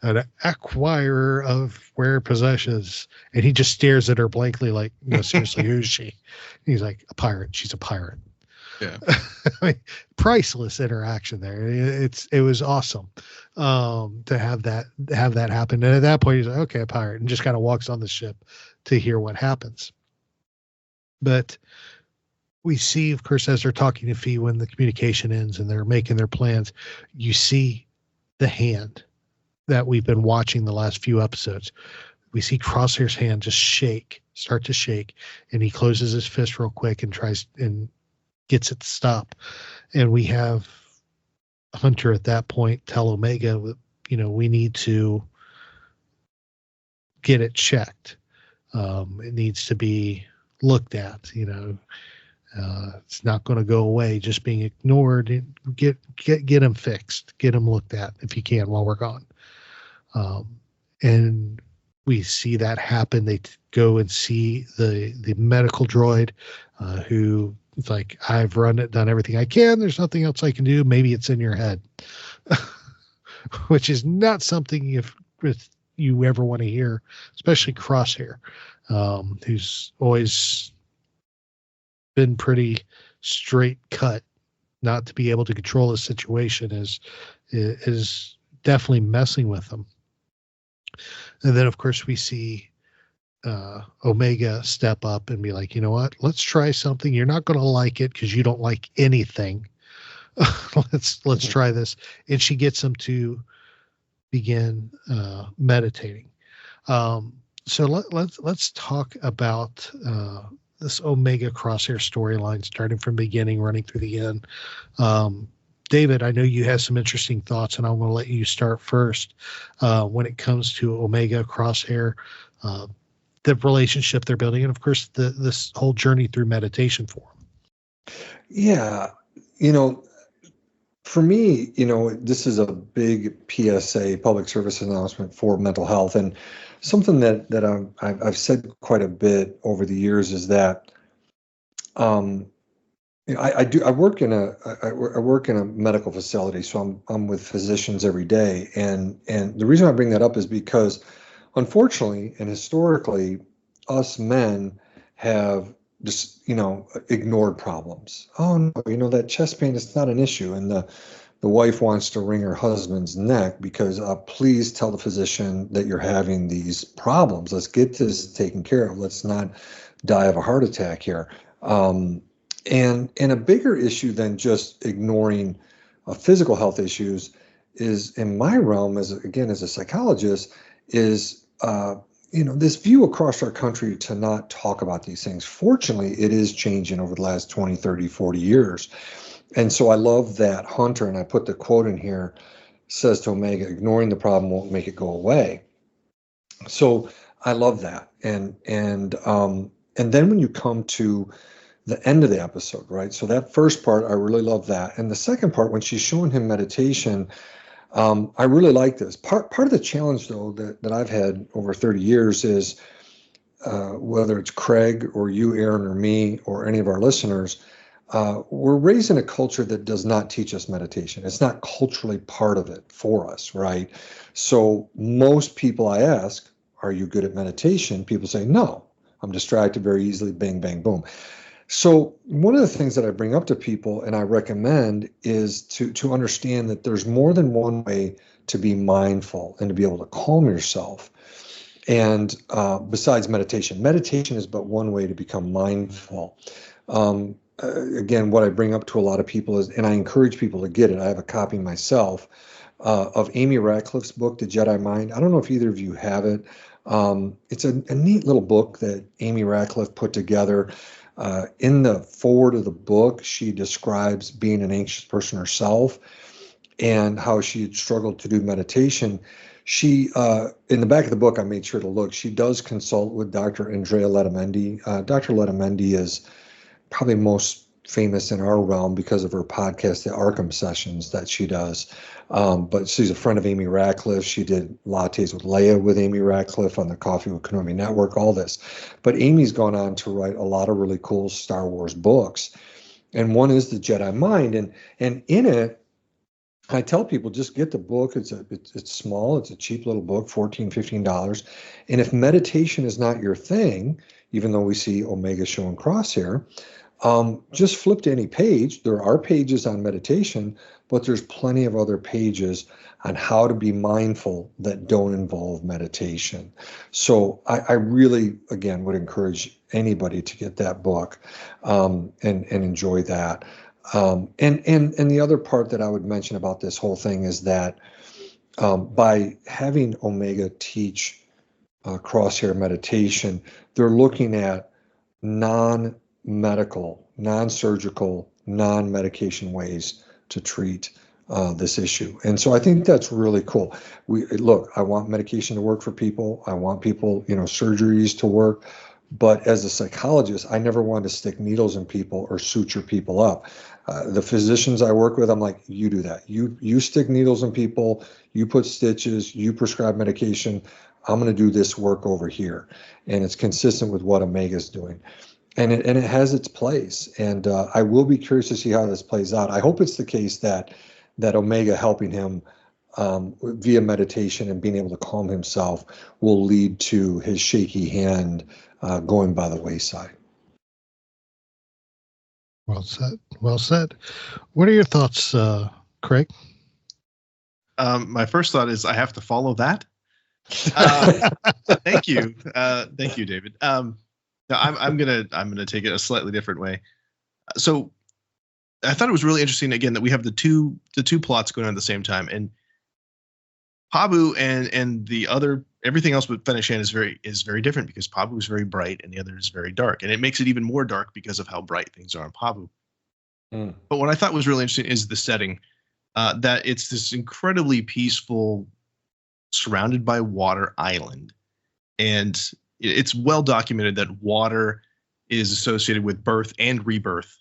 an acquirer of rare possessions." And he just stares at her blankly, like, seriously, who's she? And he's like, "A pirate. She's a pirate." Yeah. I mean, priceless interaction there. It was awesome to have that happen. And at that point, he's like, "Okay, a pirate," and just kind of walks on the ship to hear what happens. But we see, of course, as they're talking to Fee, when the communication ends and they're making their plans, you see the hand that we've been watching the last few episodes. we see Crosshair's hand just start to shake, and he closes his fist real quick and tries and gets it to stop. And we have Hunter at that point tell Omega, we need to get it checked. It needs to be looked at. It's not going to go away just being ignored. Get him fixed. Get him looked at if you can while we're gone. And we see that happen. They go and see the medical droid, who is like, I've done everything I can. There's nothing else I can do. Maybe it's in your head, which is not something if you ever want to hear, especially Crosshair, who's always been pretty straight cut. Not to be able to control the situation is definitely messing with them. And then, of course, we see Omega step up and be like, you know what? Let's try something. You're not going to like it because you don't like anything. Let's try this. And she gets him to begin meditating. So let's talk about this Omega Crosshair storyline, starting from beginning, running through the end. David, I know you have some interesting thoughts, and I'm going to let you start first when it comes to Omega Crosshair, the relationship they're building, and of course this whole journey through meditation for them. Yeah, for me, this is a big PSA, public service announcement for mental health, and something that I've said quite a bit over the years is that I work in a medical facility, so I'm with physicians every day, and the reason I bring that up is because, unfortunately and historically, us men have just ignored problems. Oh no, that chest pain is not an issue, and the wife wants to wring her husband's neck because please tell the physician that you're having these problems. Let's get this taken care of. Let's not die of a heart attack here. And a bigger issue than just ignoring physical health issues is, in my realm, as a psychologist, is this view across our country to not talk about these things. Fortunately, it is changing over the last 20, 30, 40 years. And so I love that Hunter, and I put the quote in here, says to Omega, ignoring the problem won't make it go away. So I love that. And then when you come to the end of the episode, right? So that first part, I really love that. And the second part, when she's showing him meditation, I really like this. Part of the challenge, though, that I've had over 30 years is whether it's Craig or you, Aaron, or me, or any of our listeners, we're raised in a culture that does not teach us meditation. It's not culturally part of it for us, right? So most people I ask, are you good at meditation? People say, no, I'm distracted very easily, bang, bang, boom. So one of the things that I bring up to people and I recommend is to understand that there's more than one way to be mindful and to be able to calm yourself. And besides meditation is but one way to become mindful. Again, what I bring up to a lot of people is, and I encourage people to get it, I have a copy myself, of Amy Ratcliffe's book, The Jedi Mind. I don't know if either of you have it. It's a neat little book that Amy Ratcliffe put together. In the foreword of the book, she describes being an anxious person herself and how she had struggled to do meditation. She, in the back of the book, I made sure to look, she does consult with Dr. Andrea Letamendi. Dr. Letamendi is probably most famous in our realm because of her podcast, the Arkham Sessions that she does. But she's a friend of Amy Ratcliffe. She did Lattes with Leia with Amy Ratcliffe on the Coffee with Kenobi Network, all this. But Amy's gone on to write a lot of really cool Star Wars books. And one is The Jedi Mind. And in it, I tell people, just get the book. It's small. It's a cheap little book, $14, $15. And if meditation is not your thing, even though we see Omega showing Crosshair, just flip to any page. There are pages on meditation, but there's plenty of other pages on how to be mindful that don't involve meditation. So I really, again, would encourage anybody to get that book and enjoy that. And the other part that I would mention about this whole thing is that by having Omega teach Crosshair meditation, they're looking at non-medical, non-surgical, non-medication ways to treat this issue. And so I think that's really cool. I want medication to work for people. I want people, surgeries to work. But as a psychologist, I never wanted to stick needles in people or suture people up. The physicians I work with, I'm like, you do that. You stick needles in people, you put stitches, you prescribe medication. I'm going to do this work over here. And it's consistent with what Omega's doing. And it has its place. And I will be curious to see how this plays out. I hope it's the case that Omega helping him via meditation and being able to calm himself will lead to his shaky hand going by the wayside. Well said. Well said. What are your thoughts, Craig? My first thought is I have to follow that. Thank you. Thank you, David. No, I'm gonna take it a slightly different way. So I thought it was really interesting again that we have the two plots going on at the same time, and Pabu and the other everything else with Fennic is very different because Pabu is very bright and the other is very dark, and it makes it even more dark because of how bright things are in Pabu. But what I thought was really interesting is the setting, that it's this incredibly peaceful, surrounded by water island, and it's well documented that water is associated with birth and rebirth.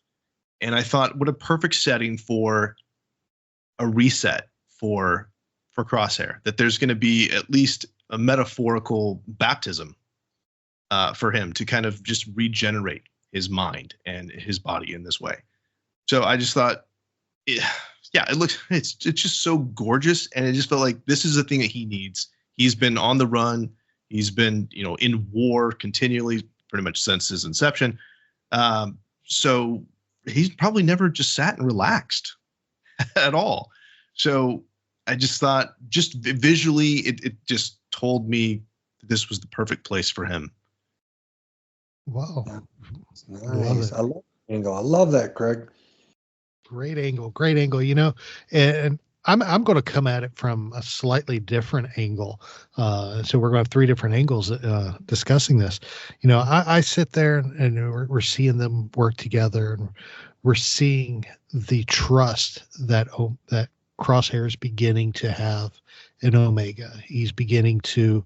And I thought, what a perfect setting for a reset for Crosshair, that there's going to be at least a metaphorical baptism for him to kind of just regenerate his mind and his body in this way. So I just thought, it's just so gorgeous, and it just felt like this is the thing that he needs. He's been on the run. He's been, in war continually, pretty much since his inception. So he's probably never just sat and relaxed at all. So I just thought, just visually, it just told me this was the perfect place for him. Wow. Nice. I love that angle. I love that, Craig. Great angle. And I'm going to come at it from a slightly different angle. So we're going to have three different angles discussing this. I sit there and we're seeing them work together, and we're seeing the trust that Crosshair is beginning to have in Omega. He's beginning to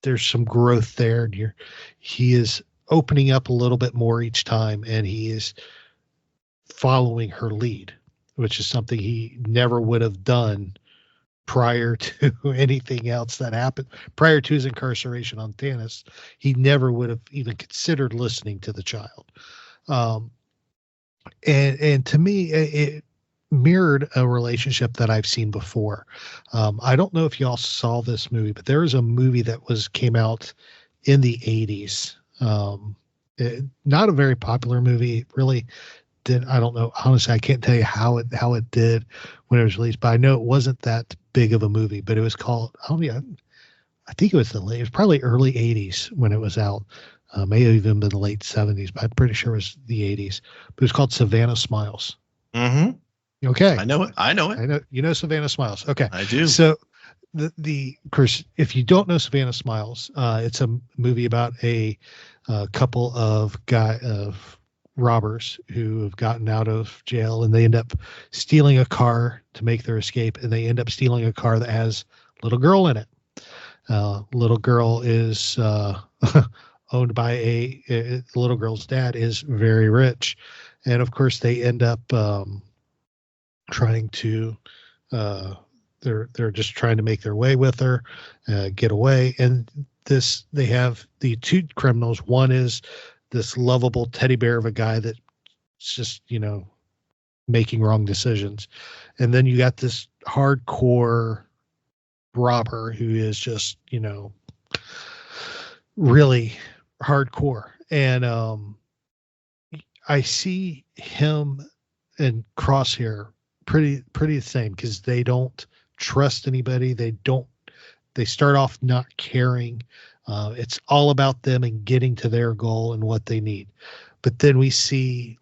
there's some growth there, and he is opening up a little bit more each time, and he is following her lead, which is something he never would have done prior to anything else that happened. Prior to his incarceration on Tanis, he never would have even considered listening to the child. And to me, it mirrored a relationship that I've seen before. I don't know if y'all saw this movie, but there was a movie that came out in the 80s. Not a very popular movie, really. I don't know. Honestly, I can't tell you how it did when it was released, but I know it wasn't that big of a movie. But it was called, I think it was probably early 80s when it was out. May have even been the late 70s, but I'm pretty sure it was the 80s. But it was called Savannah Smiles. Mm-hmm. Okay. I know it. I know Savannah Smiles. Okay. I do. So of course, if you don't know Savannah Smiles, it's a movie about a couple of robbers who have gotten out of jail, and they end up stealing a car to make their escape, and they end up stealing a car that has a little girl in it. Little girl is owned by the little girl's dad is very rich, and of course they end up trying to they're just trying to make their way with her, get away. And they have the two criminals. One is this lovable teddy bear of a guy that's just, making wrong decisions. And then you got this hardcore robber who is just, really hardcore. And I see him and Crosshair pretty the same, because they don't trust anybody. They start off not caring. It's all about them and getting to their goal and what they need. But then we see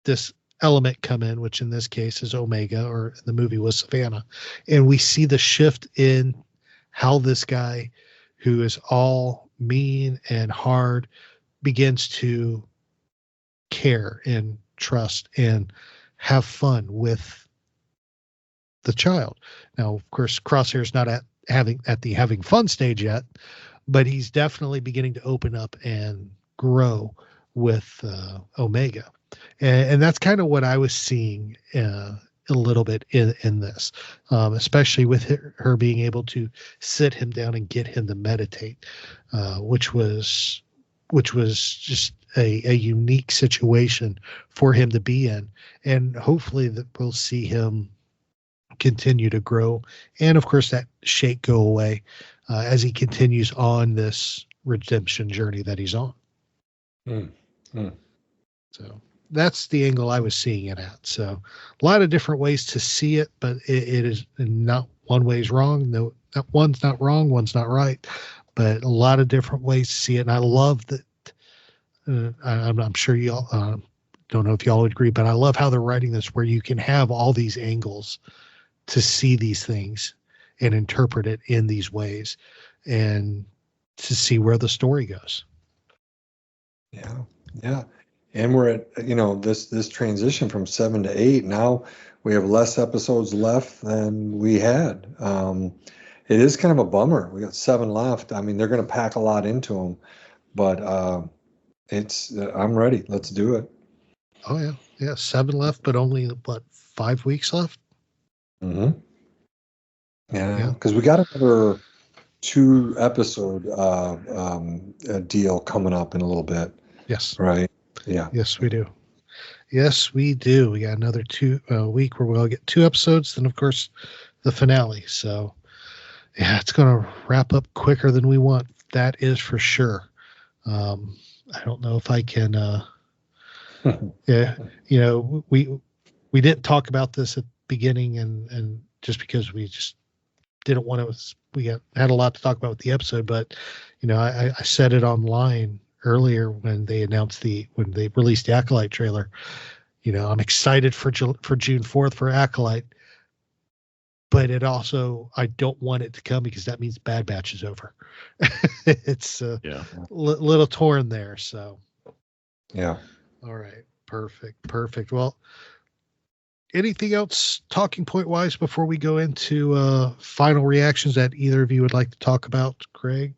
this element come in, which in this case is Omega, or the movie was Savannah. And we see the shift in how this guy who is all mean and hard, begins to care and trust and have fun with the child. Now, of course, Crosshair's not at the having fun stage yet, but he's definitely beginning to open up and grow with Omega. And that's kind of what I was seeing a little bit in this, especially with her being able to sit him down and get him to meditate, which was just a unique situation for him to be in. And hopefully that we'll see him continue to grow. And of course, that shake go away as he continues on this redemption journey that he's on. So that's the angle I was seeing it at. So a lot of different ways to see it, but it is not one way's wrong. No, one's not wrong. One's not right, but a lot of different ways to see it. And I love that. I'm sure y'all don't know if y'all would agree, but I love how they're writing this, where you can have all these angles to see these things and interpret it in these ways and to see where the story goes. Yeah. And we're at, this transition from 7 to 8. Now we have less episodes left than we had. It is kind of a bummer. We got 7 left. I mean, they're going to pack a lot into them, but I'm ready. Let's do it. Oh yeah. Yeah. 7 left, but only 5 weeks left. Mm-hmm. Yeah. Cause we got another 2 episode deal coming up in a little bit. Yes. Right. Yeah. Yes, we do. Yes, we do. We got another week where we'll get 2 episodes. Then of course the finale. So yeah, it's going to wrap up quicker than we want. That is for sure. I don't know if I can, we didn't talk about this at the beginning and just because we just didn't want to, we had a lot to talk about with the episode, but I said it online earlier when they released the Acolyte trailer. I'm excited for June 4th for Acolyte, but it also, I don't want it to come because that means Bad Batch is over. It's little torn there. So, yeah. All right. Perfect. Well, anything else talking point wise before we go into final reactions that either of you would like to talk about, Craig?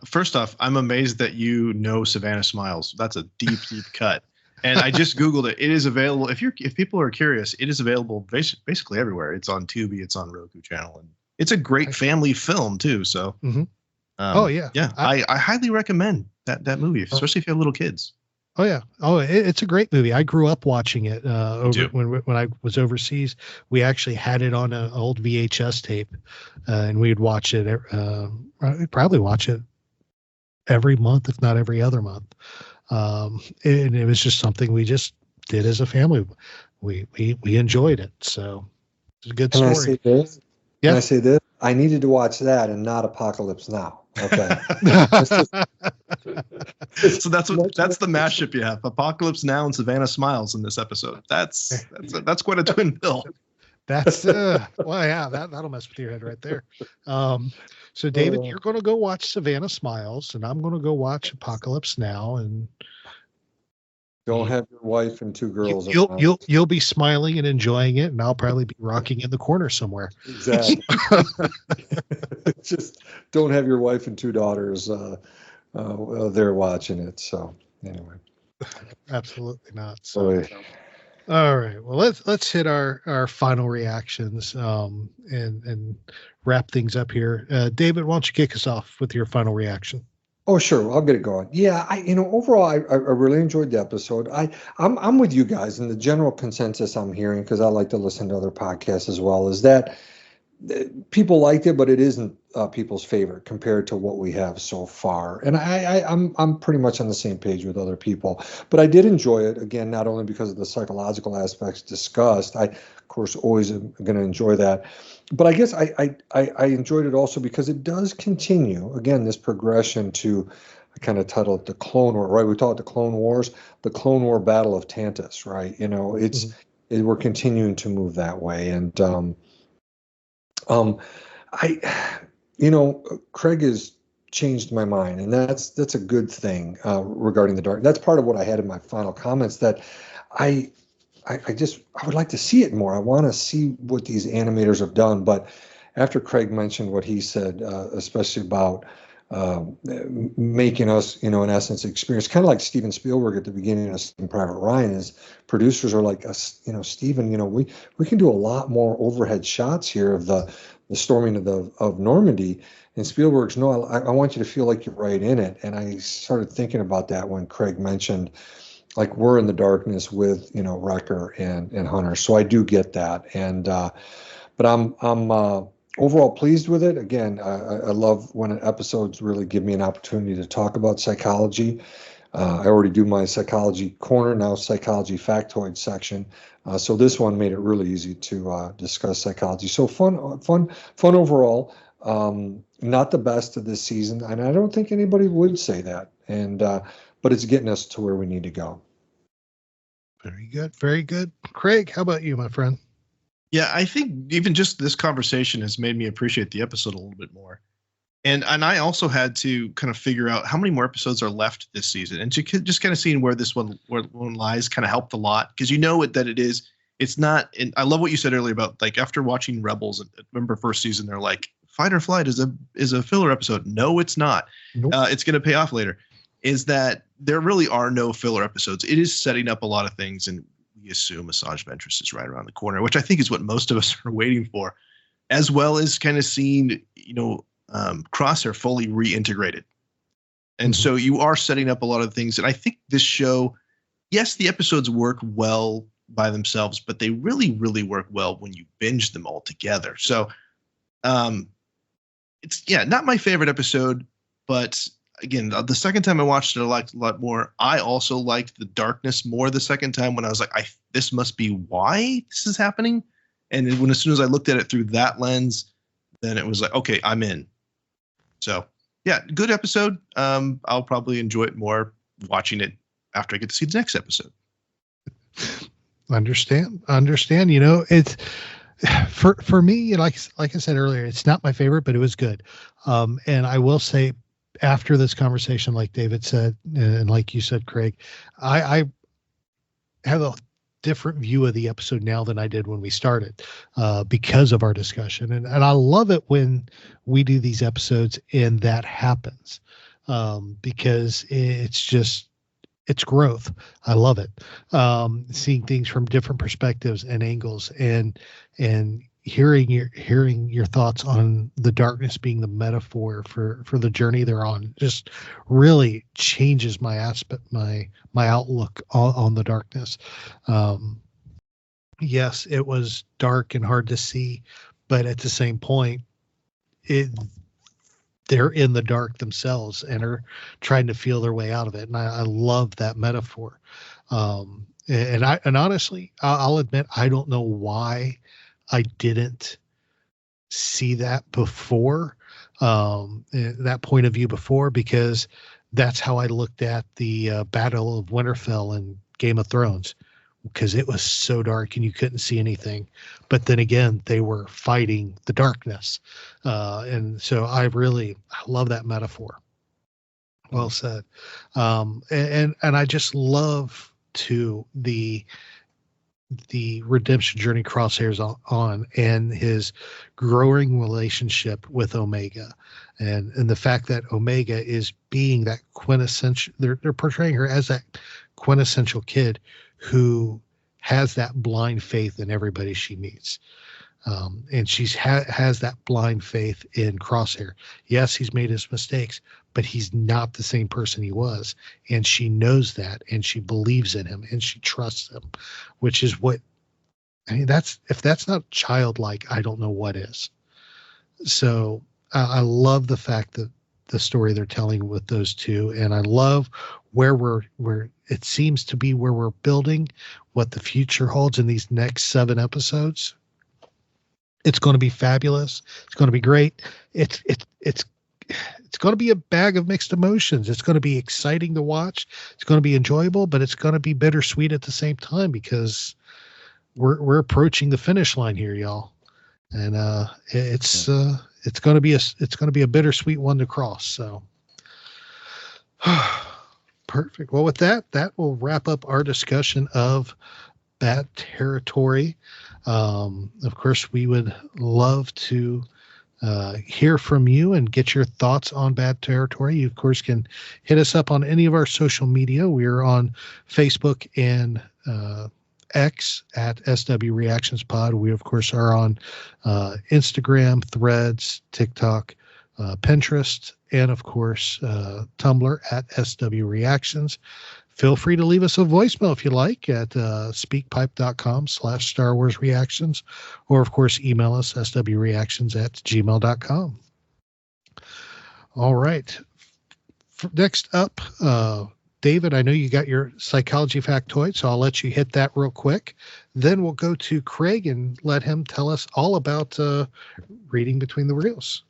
First off, I'm amazed that you know Savannah Smiles. That's a deep cut. And I just Googled it. It is available. If people are curious, it is available basically everywhere. It's on Tubi. It's on Roku channel. And it's a great family film too. So, yeah. I highly recommend that movie, especially if you have little kids. Oh yeah. Oh, it's a great movie. I grew up watching it when I was overseas. We actually had it on an old VHS tape, and we'd watch it. We'd probably watch it every month, if not every other month. And it was just something we just did as a family. We enjoyed it. So it's a good story. I say this? Yeah. Can I say this? I needed to watch that and not Apocalypse Now. Okay. So that's the mashup you have: Apocalypse Now and Savannah Smiles in this episode. That's quite a twin bill. That's that'll mess with your head right there. So David, you're going to go watch Savannah Smiles, and I'm going to go watch Apocalypse Now, and don't have your wife and 2 girls. You'll be smiling and enjoying it, and I'll probably be rocking in the corner somewhere. Exactly. Just don't have your wife and 2 daughters there watching it. So anyway, absolutely not. So. All right. Well, let's hit our final reactions and wrap things up here. David, why don't you kick us off with your final reaction? Oh, sure. I'll get it going. Yeah, overall, I really enjoyed the episode. I'm with you guys, and the general consensus I'm hearing, because I like to listen to other podcasts as well, is that people liked it, but it isn't people's favorite compared to what we have so far. And I'm pretty much on the same page with other people. But I did enjoy it, again, not only because of the psychological aspects discussed. I, of course, always am going to enjoy that. But I guess I enjoyed it also because it does continue, again, this progression to, I kind of titled it the Clone War, right? We call it the Clone Wars, the Clone War Battle of Tantus, right? We're continuing to move that way. And Craig has changed my mind, and that's a good thing regarding the dark. That's part of what I had in my final comments, that I would like to see it more. I want to see what these animators have done. But after Craig mentioned what he said, especially about making us, in essence, experience, kind of like Steven Spielberg at the beginning of Saving Private Ryan, is producers are like us, Steven, we can do a lot more overhead shots here of the storming of Normandy. And Spielberg's, no, I want you to feel like you're right in it. And I started thinking about that when Craig mentioned, like, we're in the darkness with, Wrecker and Hunter. So I do get that. And but I'm overall pleased with it. Again, I love when episodes really give me an opportunity to talk about psychology. I already do my psychology corner, now psychology factoid section. So this one made it really easy to discuss psychology. So fun overall. Not the best of this season, and I don't think anybody would say that. And but it's getting us to where we need to go. Very good, very good. Craig, how about you, my friend? Yeah, I think even just this conversation has made me appreciate the episode a little bit more. And I also had to kind of figure out how many more episodes are left this season, and just kind of seeing where one lies kind of helped a lot, because that it is. It's not. And I love what you said earlier about, like, after watching Rebels. I remember first season, they're like, Fight or Flight is a filler episode. No, it's not. Nope. It's going to pay off later. Is that there really are no filler episodes. It is setting up a lot of things, and we assume Asajj Ventress is right around the corner, which I think is what most of us are waiting for, as well as kind of seeing, Crosshair fully reintegrated. And so you are setting up a lot of things. And I think this show, yes, the episodes work well by themselves, but they really, really work well when you binge them all together. So it's, not my favorite episode, but again, the second time I watched it, I liked it a lot more. I also liked the darkness more the second time, when I was like, this must be why this is happening. And as soon as I looked at it through that lens, then it was like, okay, I'm in. So yeah, good episode. I'll probably enjoy it more watching it after I get to see the next episode. Understand. It's for me, like I said earlier, it's not my favorite, but it was good. And I will say, after this conversation, like David said, and like you said, Craig, I have a different view of the episode now than I did when we started, because of our discussion. And I love it when we do these episodes and that happens, because it's growth. I love it. Seeing things from different perspectives and angles, and hearing your thoughts on the darkness being the metaphor for the journey they're on just really changes my outlook on the darkness. Yes, it was dark and hard to see, but at the same point, they're in the dark themselves and are trying to feel their way out of it. And I love that metaphor. And honestly, I'll admit, I don't know why I didn't see that before, that point of view before, because that's how I looked at the Battle of Winterfell in Game of Thrones, because it was so dark and you couldn't see anything. But then again, they were fighting the darkness. And so I love that metaphor. Well said. And I just love the redemption journey Crosshair's on, and his growing relationship with Omega, and the fact that Omega is being that quintessential, they're portraying her as that quintessential kid who has that blind faith in everybody she meets. And she's has that blind faith in Crosshair. Yes, he's made his mistakes, but he's not the same person he was. And she knows that, and she believes in him, and she trusts him, which is what, if that's not childlike, I don't know what is. So I love the fact that the story they're telling with those two. And I love where it seems to be where we're building, what the future holds in these next 7 episodes. It's going to be fabulous. It's going to be great. It's going to be a bag of mixed emotions. It's going to be exciting to watch. It's going to be enjoyable, but it's going to be bittersweet at the same time, because we're approaching the finish line here, y'all. And it's it's going to be a bittersweet one to cross. So perfect. Well, with that will wrap up our discussion of Bad Territory. Of course, we would love to hear from you and get your thoughts on Bad Territory. You, of course, can hit us up on any of our social media. We are on Facebook and X at SW Reactions Pod. We, of course, are on Instagram, Threads, TikTok, Pinterest, and, of course, Tumblr at SW Reactions. Feel free to leave us a voicemail if you like at speakpipe.com/Star Wars Reactions, or, of course, email us swreactions@gmail.com. All right. Next up, David, I know you got your psychology factoid, so I'll let you hit that real quick. Then we'll go to Craig and let him tell us all about reading between the reels.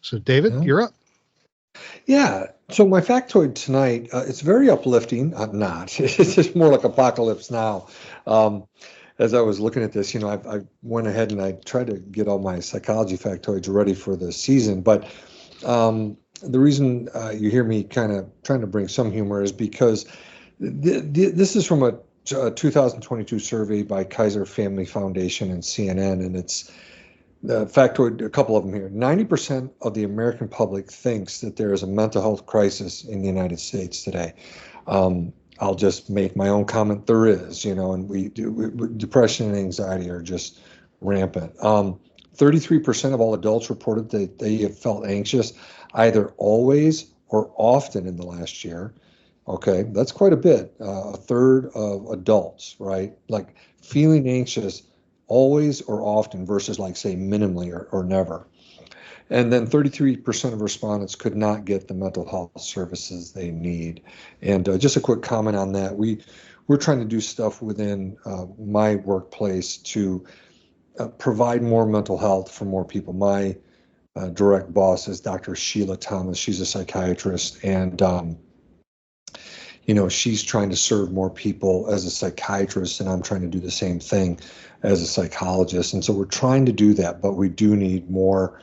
So, David, you're up. Yeah. So my factoid tonight, it's very uplifting. Not. It's just more like Apocalypse Now. As I was looking at this, I went ahead and I tried to get all my psychology factoids ready for the season. But the reason you hear me kind of trying to bring some humor is because this is from a 2022 survey by Kaiser Family Foundation and CNN, and it's the factoid, a couple of them here. 90% of the American public thinks that there is a mental health crisis in the United States today. I'll just make my own comment. There is, and depression and anxiety are just rampant. 33% of all adults reported that they have felt anxious either always or often in the last year. Okay, that's quite a bit. A third of adults, right? Like feeling anxious always or often versus like say minimally or never. And then 33% of respondents could not get the mental health services they need. And just a quick comment on that. We're trying to do stuff within my workplace to provide more mental health for more people. My direct boss is Dr. Sheila Thomas. She's a psychiatrist, and she's trying to serve more people as a psychiatrist, and I'm trying to do the same thing as a psychologist. And so we're trying to do that, but we do need more,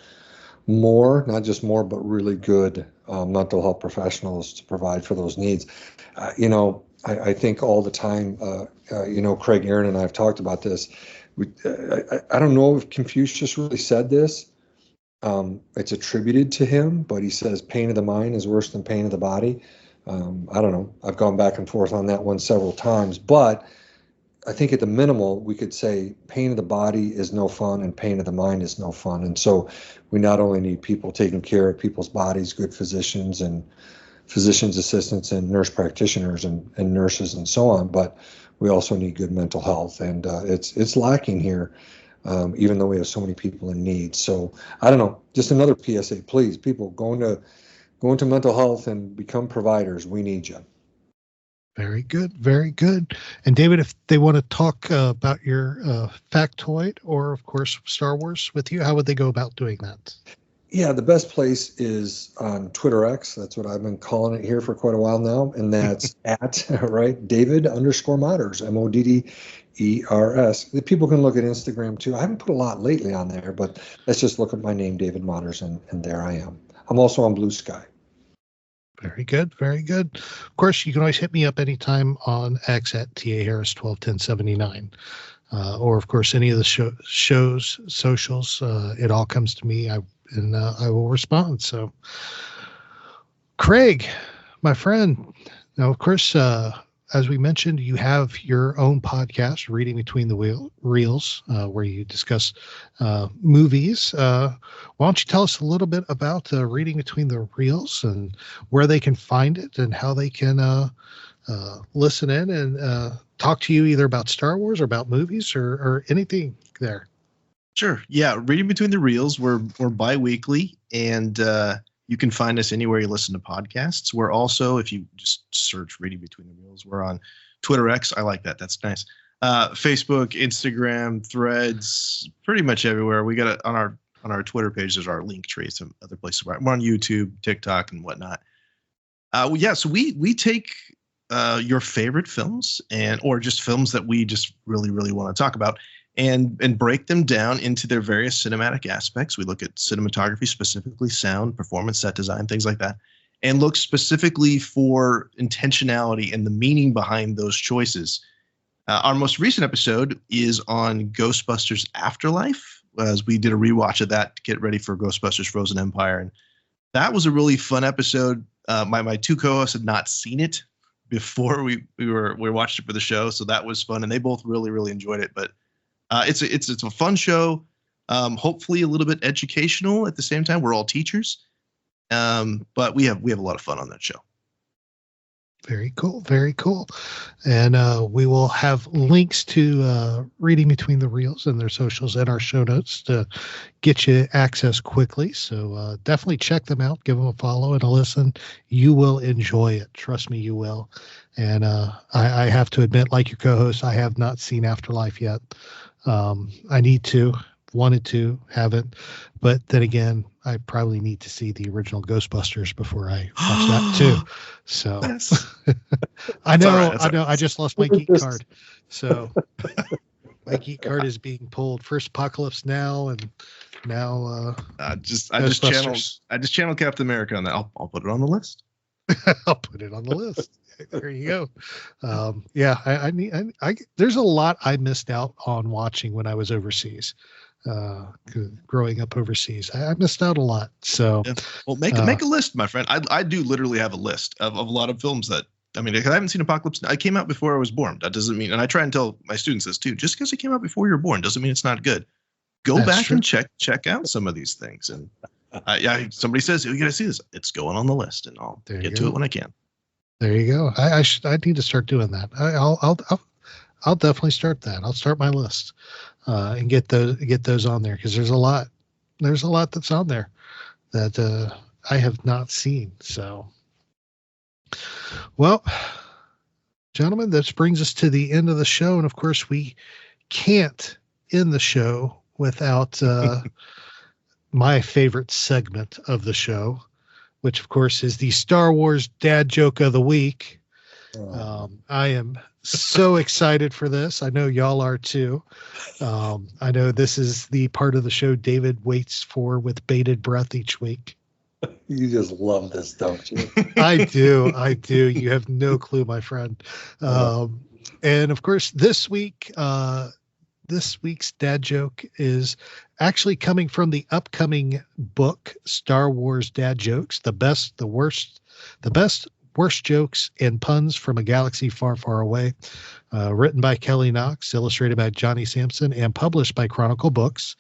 not just more, but really good mental health professionals to provide for those needs. I think all the time, Craig, Aaron, and I have talked about this. I don't know if Confucius really said this. It's attributed to him, but he says pain of the mind is worse than pain of the body. I don't know. I've gone back and forth on that one several times, but I think at the minimal, we could say pain of the body is no fun and pain of the mind is no fun. And so we not only need people taking care of people's bodies, good physicians and physician's assistants and nurse practitioners and nurses and so on, but we also need good mental health. And it's lacking here, even though we have so many people in need. So I don't know, just another PSA, please, people go into mental health and become providers. We need you. Very good. Very good. And David, if they want to talk about your factoid or, of course, Star Wars with you, how would they go about doing that? Yeah, the best place is on Twitter X. That's what I've been calling it here for quite a while now. And that's at, right, David_Modders, MODDERS. People can look at Instagram too. I haven't put a lot lately on there, but let's just look at my name, David Modders, and there I am. I'm also on Blue Sky. Very good. Very good. Of course, you can always hit me up anytime on X at TA Harris 121079. Or, of course, any of the shows, socials, it all comes to me. I will respond. So, Craig, my friend, now, of course, as we mentioned, you have your own podcast, Reading Between the Reels, where you discuss movies. Why don't you tell us a little bit about Reading Between the Reels and where they can find it and how they can listen in and talk to you either about Star Wars or about movies or anything there? Sure. Yeah. Reading Between the Reels, we're bi-weekly, and you can find us anywhere you listen to podcasts. We're also, if you just search Reading Between the Reels, we're on Twitter X. I like that. That's nice. Facebook, Instagram, Threads, pretty much everywhere. We got it on our Twitter page. There's our link tree, some other places. We're on YouTube, TikTok, and whatnot. So we take your favorite films or just films that we just really, really want to talk about, and break them down into their various cinematic aspects. We look at cinematography, specifically sound, performance, set design, things like that, and look specifically for intentionality and the meaning behind those choices. Our most recent episode is on Ghostbusters Afterlife, as we did a rewatch of that to get ready for Ghostbusters Frozen Empire. And that was a really fun episode. My two co-hosts had not seen it before we watched it for the show, so that was fun, and they both really, really enjoyed it. But it's a fun show, hopefully a little bit educational at the same time. We're all teachers, but we have a lot of fun on that show. Very cool. Very cool. And we will have links to Reading Between the Reels and their socials in our show notes to get you access quickly. So definitely check them out. Give them a follow and a listen. You will enjoy it. Trust me, you will. And I have to admit, like your co-host, I have not seen Afterlife yet. I need to. Wanted to, haven't, but then again, I probably need to see the original Ghostbusters before I watch that too. So I know, right, I know. Right. I just lost my geek card, so my geek card is being pulled. First Apocalypse Now, and now I just channeled Captain America on that. I'll put it on the list. I'll put it on the list. There you go. Yeah, I there's a lot I missed out on watching when I was overseas. Growing up overseas, I missed out a lot. So, yeah. Well, make a list, my friend. I do literally have a list of a lot of films that, I mean, I haven't seen Apocalypse. I came out before I was born. That doesn't mean, and I try and tell my students this too. Just because it came out before you're born doesn't mean it's not good. Go back true. And check out some of these things. And somebody says you got to see this. It's going on the list, and I'll get to it when I can. There you go. I need to start doing that. I'll definitely start that. I'll start my list and get those on there, because there's a lot that's on there that I have not seen. So, well, gentlemen, this brings us to the end of the show, and of course we can't end the show without my favorite segment of the show, which of course is the Star Wars Dad Joke of the Week. I am so excited for this. I know y'all are too. I know this is the part of the show David waits for with bated breath each week. You just love this, don't you? I do. You have no clue, my friend. And of course, this week's dad joke is actually coming from the upcoming book, Star Wars Dad Jokes, the best, worst jokes and puns from a galaxy far, far away. Written by Kelly Knox, illustrated by Johnny Sampson, and published by Chronicle Books.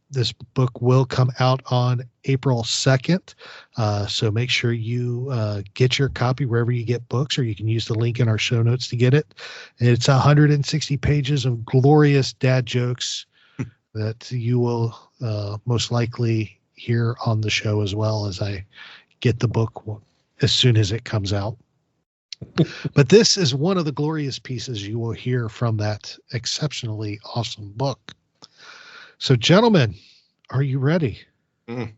This book will come out on April 2nd. So make sure you get your copy wherever you get books, or you can use the link in our show notes to get it. It's 160 pages of glorious dad jokes that you will most likely hear on the show, as well as I get the book as soon as it comes out. But this is one of the glorious pieces you will hear from that exceptionally awesome book. So, gentlemen, are you ready? Let's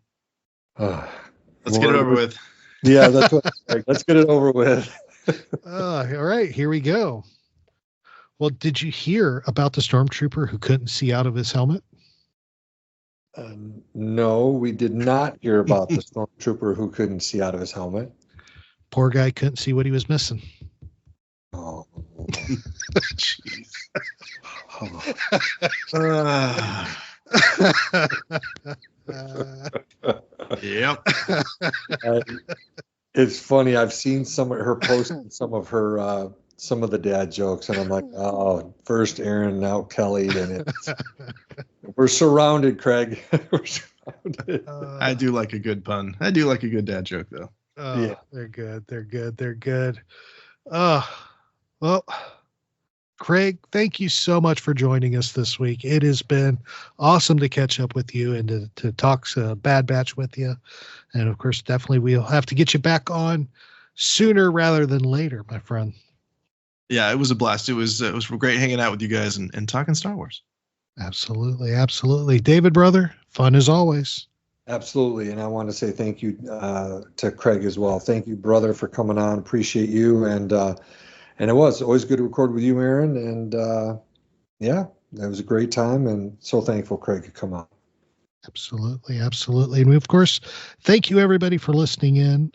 get it over with. Yeah, that's what. Let's get it over with. All right, here we go. Well, did you hear about the stormtrooper who couldn't see out of his helmet? No, we did not hear about the stormtrooper who couldn't see out of his helmet. Poor guy couldn't see what he was missing. Oh, jeez. Yep. It's funny. I've seen some of her posting some of the dad jokes, and I'm like, oh, first Aaron, now Kelly, and we're surrounded, Craig. We're surrounded. I do like a good pun. I do like a good dad joke, though. Yeah, they're good. Well, Craig, thank you so much for joining us this week. It has been awesome to catch up with you and to talk Bad Batch with you. And of course, definitely we'll have to get you back on sooner rather than later, my friend. Yeah, it was a blast. It was great hanging out with you guys and talking Star Wars. Absolutely. David, brother, fun as always. Absolutely. And I want to say thank you to Craig as well. Thank you, brother, for coming on. Appreciate you. And it was always good to record with you, Aaron. And yeah, It was a great time, and so thankful Craig could come out. Absolutely, absolutely. And we, of course, thank you everybody for listening in.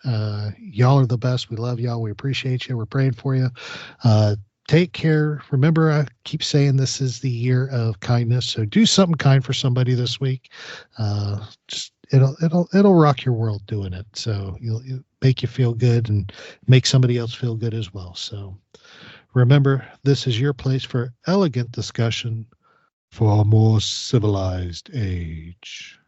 Y'all are the best. We love y'all. We appreciate you. We're praying for you. Take care. Remember, I keep saying this is the year of kindness. So do something kind for somebody this week. Just it'll rock your world doing it. So you'll make you feel good and make somebody else feel good as well. So remember, this is your place for elegant discussion for a more civilized age.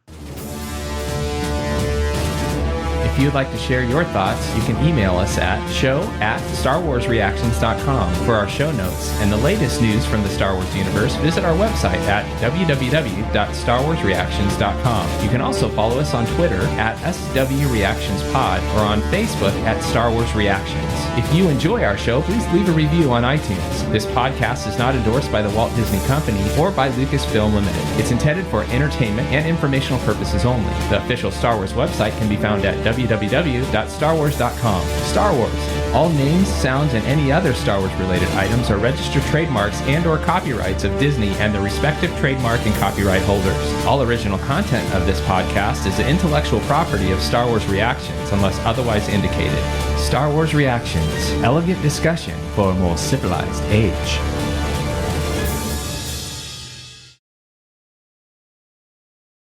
If you'd like to share your thoughts, you can email us at show@starwarsreactions.com for our show notes and the latest news from the Star Wars universe. Visit our website at www.starwarsreactions.com. You can also follow us on Twitter at SWReactionsPod or on Facebook at Star Wars Reactions. If you enjoy our show, please leave a review on iTunes. This podcast is not endorsed by the Walt Disney Company or by Lucasfilm Limited. It's intended for entertainment and informational purposes only. The official Star Wars website can be found at www.starwars.com. Star Wars. All names, sounds, and any other Star Wars related items are registered trademarks and or copyrights of Disney and the respective trademark and copyright holders. All original content of this podcast is the intellectual property of Star Wars Reactions unless otherwise indicated. Star Wars Reactions. Elegant discussion for a more civilized age.